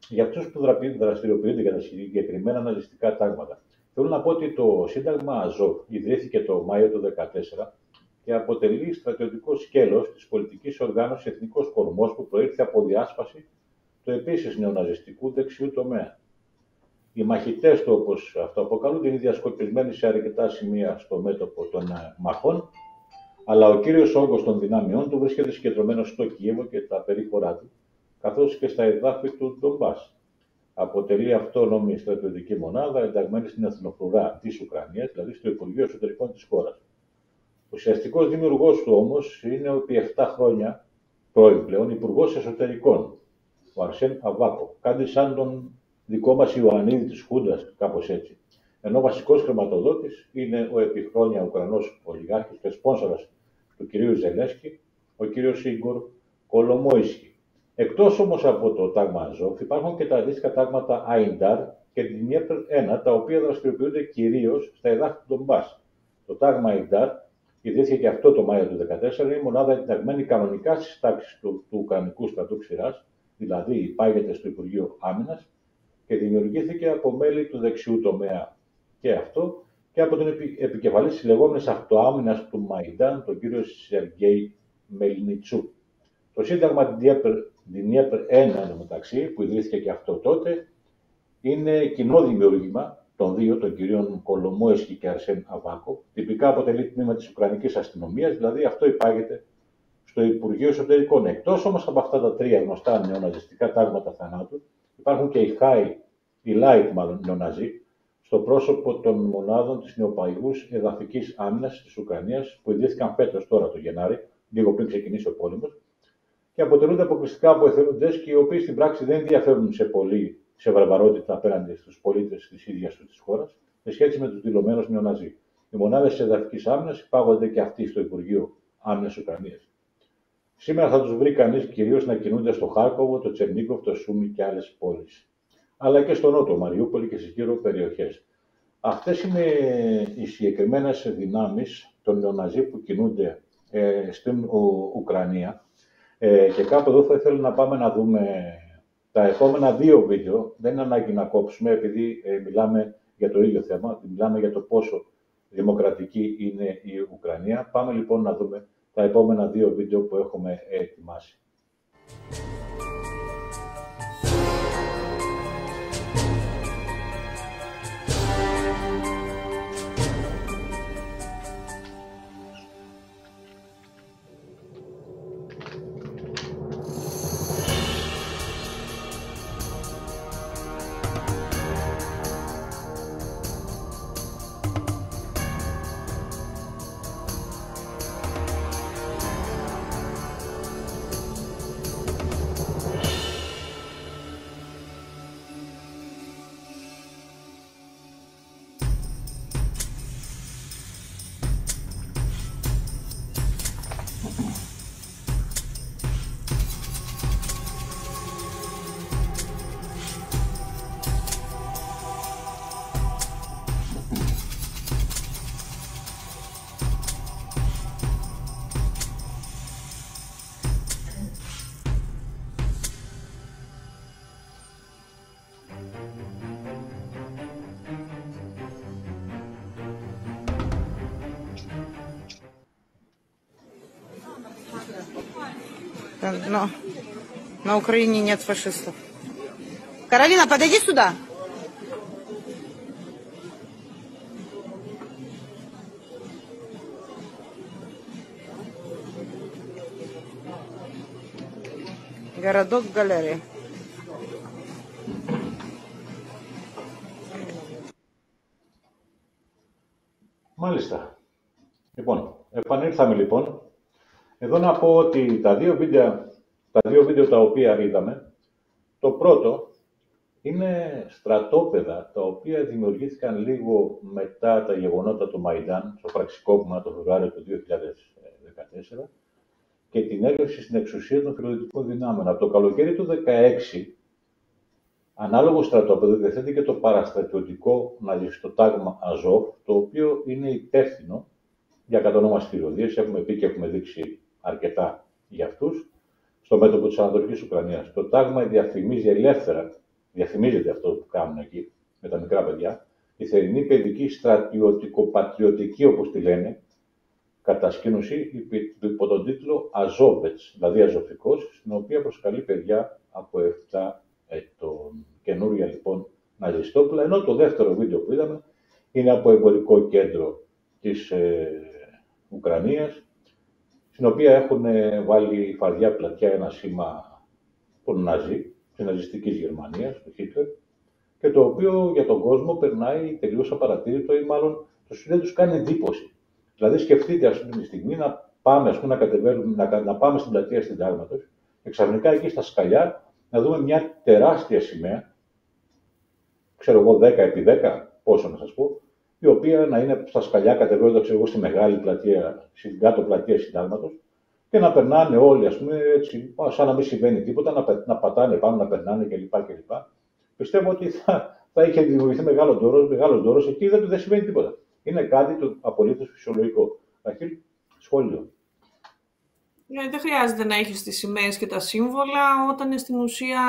για αυτούς που δραστηριοποιούνται για τα συγκεκριμένα ναζιστικά τάγματα. Θέλω να πω ότι το Σύνταγμα Αζόφ ιδρύθηκε το Μάιο του 2014 και αποτελεί στρατιωτικό σκέλος της πολιτικής οργάνωσης Εθνικός Κορμός που προήλθε από διάσπαση του επίσης νεοναζιστικού δεξιού τομέα. Οι μαχητές του, όπως αυτοαποκαλούνται, είναι διασκορπισμένοι σε αρκετά σημεία στο μέτωπο των μαχών, αλλά ο κύριος όγκος των δυνάμειών του βρίσκεται συγκεντρωμένος στο Κίεβο και τα περίχωρά του, καθώς και στα εδάφη του Ντομπάς. Αποτελεί αυτόνομη στρατιωτική μονάδα ενταγμένη στην εθνοφρουρά της Ουκρανίας, δηλαδή στο Υπουργείο Εσωτερικών της χώρας. Ο ουσιαστικός δημιουργός του όμως είναι επί 7 χρόνια πρώην πλέον Υπουργός Εσωτερικών, ο Αρσέν Αβάκο, κάτι σαν τον δικό μας Ιωαννίδη της Χούντας, κάπως έτσι. Ενώ βασικός χρηματοδότης είναι ο επί χρόνια Ουκρανός ολιγάρχης και σπόνσορας του κυρίου Ζελένσκι, ο κύριος Ίγκορ Κολομόισκι. Εκτός όμως από το τάγμα Αζόφ, υπάρχουν και τα αντίστοιχα τάγματα Αϊντάρ και Ντνιέπρ 1, τα οποία δραστηριοποιούνται κυρίως στα εδάφη του Ντομπάς. Το τάγμα Αϊντάρ ιδρύθηκε και αυτό το Μάιο του 2014, είναι η μονάδα ενταγμένη κανονικά στις τάξεις του Ουκρανικού στρατού ξηράς, δηλαδή υπάγεται στο Υπουργείο Άμυνας και δημιουργήθηκε από μέλη του δεξιού τομέα και αυτό και από τον επικεφαλής της λεγόμενης αυτοάμυνας του Μαϊντάν, τον κύριο Σεργέη Μελνιτσού. Το Σύνταγμα Ντνιέπρ 1, μεταξύ, που ιδρύθηκε και αυτό τότε, είναι κοινό δημιούργημα των δύο, των κυρίων Κολομόισκι και Αρσέν Αβάκο. Τυπικά αποτελεί τμήμα της Ουκρανικής αστυνομίας, δηλαδή αυτό υπάγεται στο Υπουργείο Εσωτερικών. Εκτός όμως από αυτά τα τρία γνωστά νεοναζιστικά τάγματα θανάτου, υπάρχουν και οι Light νεοναζί, στο πρόσωπο των μονάδων της νεοπαγούς εδαφικής άμυνας της Ουκρανίας, που ιδρύθηκαν φέτος τώρα το Γενάρη, λίγο πριν ξεκινήσει ο πόλεμος, και αποτελούνται αποκλειστικά από εθελοντές και οι οποίοι στην πράξη δεν διαφέρουν σε βαρβαρότητα απέναντι στους πολίτες της ίδιας της χώρας, σε σχέση με τους δηλωμένους νεοναζί. Οι μονάδες της εδαφικής άμυνας υπάγονται και αυτοί στο Υπουργείο Άμυνας Ουκρανίας. Σήμερα θα τους βρει κανείς κυρίως να κινούνται στο Χάρκοβο, το Τσερνίκοφ, το Σούμι και άλλες πόλεις, αλλά και στο νότο, Μαριούπολη και στις γύρω περιοχές. Αυτές είναι οι συγκεκριμένες δυνάμεις των νεοναζί που κινούνται στην Ουκρανία. Και κάπου εδώ θα ήθελα να πάμε να δούμε τα επόμενα δύο βίντεο. Δεν είναι ανάγκη να κόψουμε, επειδή μιλάμε για το ίδιο θέμα, μιλάμε για το πόσο δημοκρατική είναι η Ουκρανία. Πάμε λοιπόν να δούμε τα επόμενα δύο βίντεο που έχουμε ετοιμάσει. Но на Украине нет фашистов. Каролина, подойди сюда. Городок Галерия. Μάλιστα. Λοιπόν, επανήλθαμε λοιπόν. Εδώ να πω ότι τα δύο βίντεο τα οποία είδαμε, το πρώτο είναι στρατόπεδα τα οποία δημιουργήθηκαν λίγο μετά τα γεγονότα του Μαϊντάν, στο πραξικόπημα το Φεβρουάριο του 2014 και την έλευση στην εξουσία των φιλοδυτικών δυνάμεων. Από το καλοκαίρι του 2016, ανάλογο στρατόπεδο διαθέτει το παραστρατιωτικό ναζιστικό τάγμα Αζόφ, το οποίο είναι υπεύθυνο για κατονόμαση πυροδίες. Έχουμε πει και έχουμε δείξει αρκετά για αυτούς. Στο μέτωπο της Ανατολικής Ουκρανίας. Το τάγμα διαφημίζει ελεύθερα, διαφημίζεται αυτό που κάνουν εκεί με τα μικρά παιδιά, η θερινή παιδική στρατιωτικο-πατριωτική, όπως τη λένε, κατασκήνωση υπό τον τίτλο Αζόβετς, δηλαδή Αζωφικός, στην οποία προσκαλεί παιδιά από 7 ετών. Καινούρια λοιπόν ναζιστόπουλα, ενώ το δεύτερο βίντεο που είδαμε είναι από εμπορικό κέντρο της Ουκρανίας, στην οποία έχουν βάλει φαρδιά πλατιά ένα σήμα των Ναζί, της ναζιστικής Γερμανίας, του Χίτλερ, και το οποίο για τον κόσμο περνάει τελείως απαρατήρητο ή μάλλον δεν τους κάνει εντύπωση. Δηλαδή σκεφτείτε ας πούμε τη στιγμή να πάμε, ας πούμε, να πάμε στην πλατεία Συντάγματος και ξαφνικά εκεί στα σκαλιά να δούμε μια τεράστια σημαία, ξέρω εγώ 10x10, πόσο να σας πω, η οποία να είναι στα σκαλιά κατεβαίνοντας, ξέρω εγώ, στη μεγάλη πλατεία, στην κάτω πλατεία Συντάγματος και να περνάνε όλοι, ας πούμε, έτσι, σαν να μην συμβαίνει τίποτα, να πατάνε πάνω, να περνάνε κλπ. Πιστεύω ότι θα είχε δημιουργηθεί μεγάλος δώρος, εκεί δεν συμβαίνει τίποτα. Είναι κάτι το απολύτως φυσιολογικό. Ραχίλ, σχόλιο. Δεν χρειάζεται να έχεις τις σημαίες και τα σύμβολα όταν στην ουσία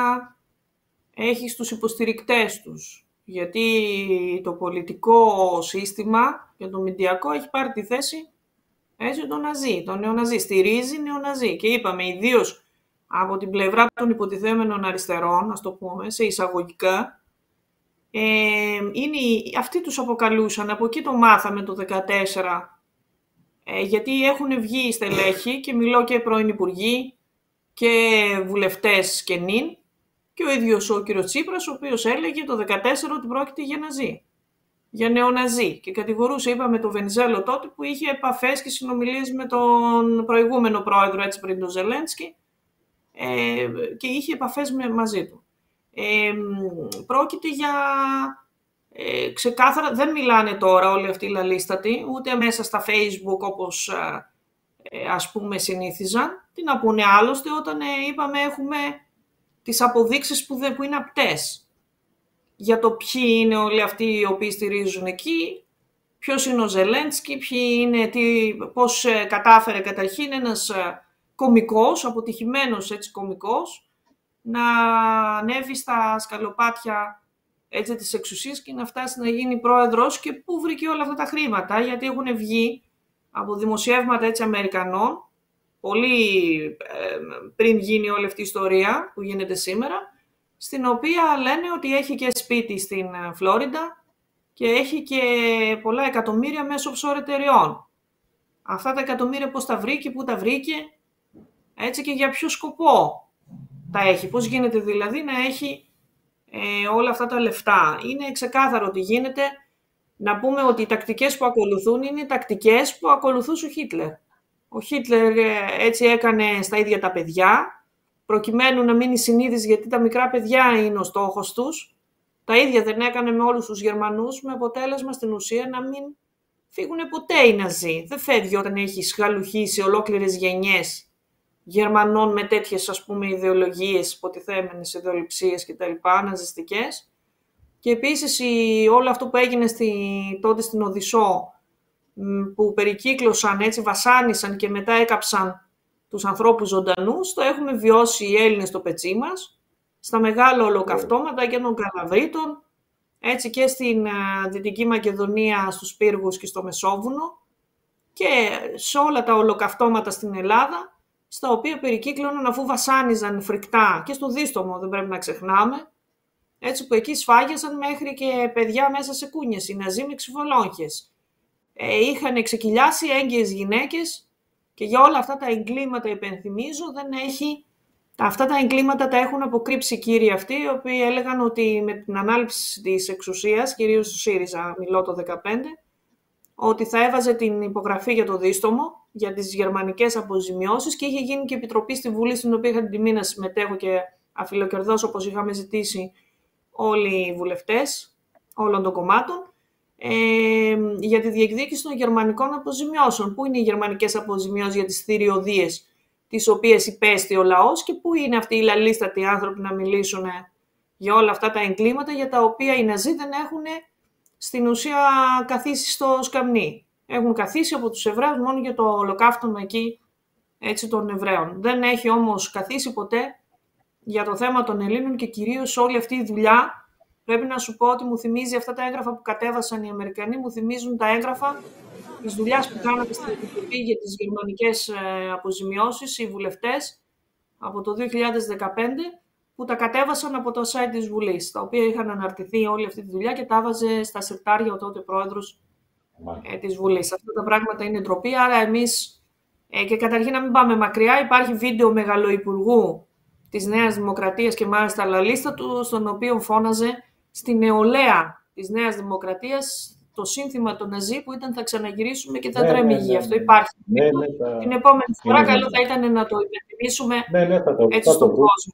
έχεις τους υποστηρικτές τους. Γιατί το πολιτικό σύστημα και το μηντιακό έχει πάρει τη θέση έτσι τον Ναζί, τον νεοναζί. Στηρίζει νεοναζί. Και είπαμε ιδίως από την πλευρά των υποτιθέμενων αριστερών, ας το πούμε, σε εισαγωγικά, αυτοί τους αποκαλούσαν, από εκεί το μάθαμε το 2014, γιατί έχουν βγει στελέχοι και μιλώ και πρώην υπουργοί και βουλευτές και νυν, και ο ίδιος ο κύριος Τσίπρας, ο οποίος έλεγε το 2014 ότι πρόκειται για Ναζί, για νεοναζί, και κατηγορούσε, είπαμε, τον Βενιζέλο τότε που είχε επαφές και συνομιλίες με τον προηγούμενο πρόεδρο, έτσι πριν τον Ζελένσκι, και είχε επαφές μαζί του. Πρόκειται για ξεκάθαρα, δεν μιλάνε τώρα όλοι αυτοί οι λαλίστατοι, ούτε μέσα στα Facebook όπως ας πούμε συνήθιζαν. Τι να πούνε άλλωστε όταν είπαμε έχουμε τις αποδείξεις που είναι απτές για το ποιοι είναι όλοι αυτοί οι οποίοι στηρίζουν εκεί, ποιος είναι ο Ζελένσκι, πώς κατάφερε καταρχήν ένας κωμικός, αποτυχημένος έτσι κωμικός, να ανέβει στα σκαλοπάτια έτσι της εξουσίας και να φτάσει να γίνει πρόεδρος, και πού βρήκε όλα αυτά τα χρήματα, γιατί έχουν βγει από δημοσιεύματα έτσι Αμερικανών, πολύ πριν γίνει όλη αυτή η ιστορία που γίνεται σήμερα, στην οποία λένε ότι έχει και σπίτι στην Φλόριντα και έχει και πολλά εκατομμύρια μέσω offshore εταιρεών. Αυτά τα εκατομμύρια πώς τα βρήκε, πού τα βρήκε, έτσι, και για ποιο σκοπό τα έχει. Πώς γίνεται δηλαδή να έχει όλα αυτά τα λεφτά. Είναι ξεκάθαρο ότι γίνεται. Να πούμε ότι οι τακτικές που ακολουθούν είναι οι τακτικές που ακολουθούσε ο Χίτλερ. Ο Χίτλερ έτσι έκανε στα ίδια τα παιδιά, προκειμένου να μείνει συνείδηση, γιατί τα μικρά παιδιά είναι ο στόχος τους. Τα ίδια δεν έκανε με όλους τους Γερμανούς, με αποτέλεσμα στην ουσία να μην φύγουν ποτέ οι Ναζί. Δεν φεύγει όταν έχεις γαλουχίσει ολόκληρες γενιές Γερμανών με τέτοιες, ας πούμε, ιδεολογίες, υποτιθέμενες ιδεολειψίες κτλ, ναζιστικές. Και επίσης όλο αυτό που έγινε τότε στην Οδυσσό, που περικύκλωσαν, έτσι βασάνισαν και μετά έκαψαν τους ανθρώπους ζωντανούς, το έχουμε βιώσει οι Έλληνες στο πετσί μας, στα μεγάλα ολοκαυτώματα και των Καλαβρίτων, έτσι και στην Δυτική Μακεδονία, στους Πύργους και στο Μεσόβουνο, και σε όλα τα ολοκαυτώματα στην Ελλάδα, στα οποία περικύκλωναν αφού βασάνιζαν φρικτά, και στο Δίστομο δεν πρέπει να ξεχνάμε, έτσι, που εκεί σφάγιασαν μέχρι και παιδιά μέσα σε κούνιες, οι Ναζί με ξυφολόγχες. Είχαν ξεκυλιάσει έγκυες γυναίκες, και για όλα αυτά τα εγκλήματα, υπενθυμίζω, δεν έχει Αυτά τα εγκλήματα τα έχουν αποκρύψει οι κύριοι αυτοί, οι οποίοι έλεγαν ότι με την ανάληψη της εξουσίας, κυρίως του ΣΥΡΙΖΑ, μιλώ το 2015, ότι θα έβαζε την υπογραφή για το δίστομο, για τις γερμανικές αποζημιώσεις και είχε γίνει και επιτροπή στη Βουλή, στην οποία είχα την τιμή να συμμετέχω και αφιλοκερδώς, όπως είχαμε ζητήσει όλοι οι βουλευτές όλων των κομμάτων, για τη διεκδίκηση των γερμανικών αποζημιώσεων. Πού είναι οι γερμανικές αποζημιώσεις για τις θηριωδίες τις οποίες υπέστη ο λαός και πού είναι αυτοί οι λαλίστατοι άνθρωποι να μιλήσουν για όλα αυτά τα εγκλήματα για τα οποία οι Ναζί δεν έχουν στην ουσία καθίσει στο σκαμνί. Έχουν καθίσει από τους Εβραίους μόνο για το ολοκαύτωμα εκεί, έτσι, των Εβραίων. Δεν έχει όμως καθίσει ποτέ για το θέμα των Ελλήνων και κυρίως όλη αυτή η δουλειά. Πρέπει να σου πω ότι μου θυμίζει αυτά τα έγγραφα που κατέβασαν οι Αμερικανοί, μου θυμίζουν τα έγγραφα της δουλειάς που κάνατε στην Επιτροπή για τις γερμανικές αποζημιώσεις οι βουλευτές από το 2015, που τα κατέβασαν από το site της Βουλής, τα οποία είχαν αναρτηθεί όλη αυτή τη δουλειά και τα έβαζε στα συρτάρια ο τότε πρόεδρος της Βουλής. Αυτά τα πράγματα είναι ντροπή, άρα εμείς, και καταρχήν να μην πάμε μακριά, υπάρχει βίντεο μεγαλοϊπουργού της Νέας Δημοκρατίας και μάλιστα λαλίστα του, στον οποίο φώναζε στη νεολαία της Νέας Δημοκρατίας το σύνθημα των Ναζί που ήταν «Θα ξαναγυρίσουμε και θα τρέμει». Αυτό υπάρχει. Την επόμενη φορά καλό θα ήταν να το υπενθυμίσουμε έτσι στον κόσμο.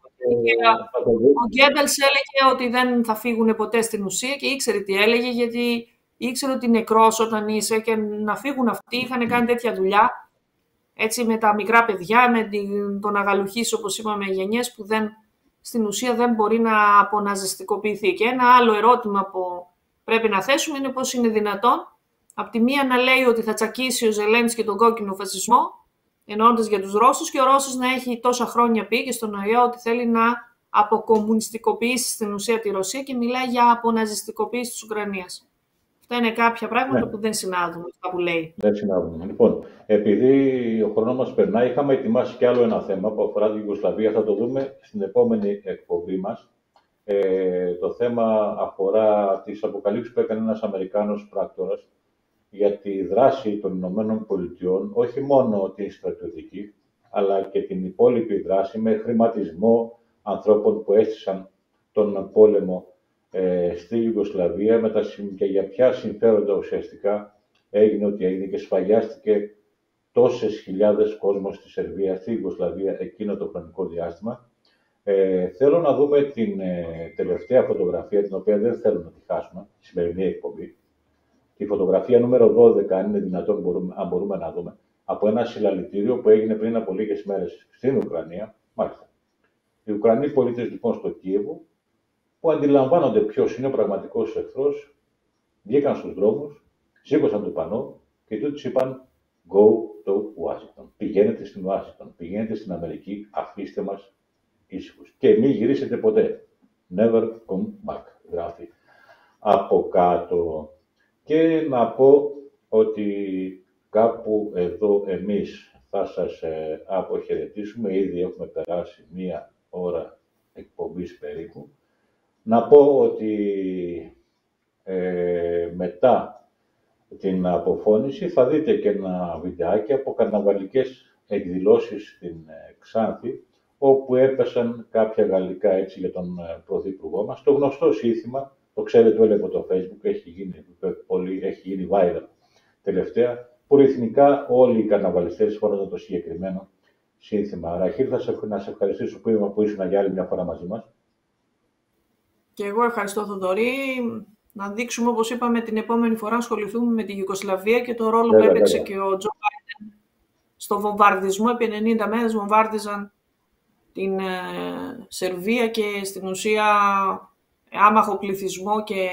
Ο Γκέμπελς έλεγε ότι δεν θα φύγουν ποτέ στην ουσία και ήξερε τι έλεγε, γιατί ήξερε ότι νεκρός όταν είσαι και να φύγουν αυτοί. Είχαν κάνει τέτοια δουλειά, έτσι, με τα μικρά παιδιά, με τον αγαλουχής, όπως είπαμε, γενιές που στην ουσία δεν μπορεί να αποναζιστικοποιηθεί. Και ένα άλλο ερώτημα που πρέπει να θέσουμε είναι πώς είναι δυνατόν απ' τη μία να λέει ότι θα τσακίσει ο Ζελένσκι τον κόκκινο φασισμό, εννοώντας για τους Ρώσους, και ο Ρώσος να έχει τόσα χρόνια πει και στον ΟΗΕ ότι θέλει να αποκομμουνιστικοποιήσει στην ουσία τη Ρωσία και μιλάει για αποναζιστικοποίηση της Ουκρανίας. Αυτά είναι κάποια πράγματα που δεν συνάδουν με αυτά που λέει. Δεν συνάδουν. Λοιπόν, επειδή ο χρόνος μας περνάει, είχαμε ετοιμάσει κι άλλο ένα θέμα που αφορά την Ιουγκοσλαβία. Θα το δούμε στην επόμενη εκπομπή μας. Το θέμα αφορά τις αποκαλύψεις που έκανε ένας Αμερικάνος πράκτορας για τη δράση των Ηνωμένων Πολιτειών, όχι μόνο την στρατιωτική, αλλά και την υπόλοιπη δράση με χρηματισμό ανθρώπων που έστησαν τον πόλεμο στη Ιουγκοσλαβία και για ποια συμφέροντα ουσιαστικά έγινε ό,τι έγινε και σφαγιάστηκε τόσες χιλιάδες κόσμος στη Σερβία, στη Ιουγκοσλαβία εκείνο το χρονικό διάστημα. Θέλω να δούμε την τελευταία φωτογραφία, την οποία δεν θέλω να τη χάσουμε, τη σημερινή εκπομπή. Τη φωτογραφία νούμερο 12, αν είναι δυνατόν, αν μπορούμε να δούμε, από ένα συλλαλητήριο που έγινε πριν από λίγες μέρες στην Ουκρανία. Μάλιστα. Οι Ουκρανοί πολίτες λοιπόν στο Κίεβο, που αντιλαμβάνονται ποιος είναι ο πραγματικός εχθρός, βγήκαν στους δρόμους, σήκωσαν το πανό και τους είπαν «Go to Washington». Πηγαίνετε στην Ουάσιγκτον, πηγαίνετε στην Αμερική, αφήστε μας ήσυχους. Και μην γυρίσετε ποτέ. Never come back, γράφει από κάτω. Και να πω ότι κάπου εδώ εμείς θα σας αποχαιρετήσουμε. Ήδη έχουμε περάσει 1 ώρα εκπομπής περίπου. Να πω ότι μετά την αποφώνηση θα δείτε και ένα βιντεάκι από καρναβαλικές εκδηλώσεις στην Ξάνθη, όπου έπεσαν κάποια γαλλικά έτσι για τον Πρωθυπουργό μας. Το γνωστό σύνθημα, το ξέρετε όλοι από το Facebook, έχει γίνει viral τελευταία, που ρυθμικά όλοι οι καρναβαλιστές φώναζαν το συγκεκριμένο σύνθημα. Ραχίλ, να σε ευχαριστήσω που ήσουν για άλλη μια φορά μαζί μας. Και εγώ ευχαριστώ, Θοδωρή. Να δείξουμε, όπως είπαμε, την επόμενη φορά ασχοληθούμε με τη Ιουγκοσλαβία και το ρόλο που έπαιξε και ο Τζο Μπάιντεν στο βομβαρδισμό. Επί 90 μέρες βομβάρδιζαν την Σερβία και στην ουσία άμαχο πληθυσμό, και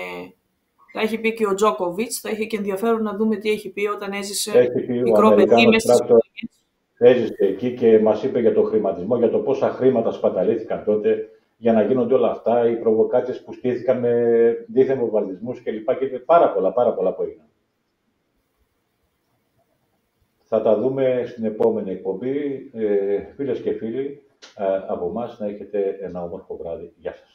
θα έχει πει και ο Τζόκοβιτς. Θα είχε και ενδιαφέρον να δούμε τι έχει πει όταν έζησε μικρό παιδί μέσα στις κοινωνίες. Έζησε εκεί και μας είπε για το χρηματισμό, για το πόσα χρήματα σπαταλήθηκαν τότε για να γίνονται όλα αυτά, οι προβοκάτσες που στήθηκαν με δίθεν βομβαρδισμούς κλπ. Και πάρα πολλά που έγιναν. Θα τα δούμε στην επόμενη εκπομπή. Φίλες και φίλοι, από εμάς να έχετε ένα όμορφο βράδυ. Γεια σας.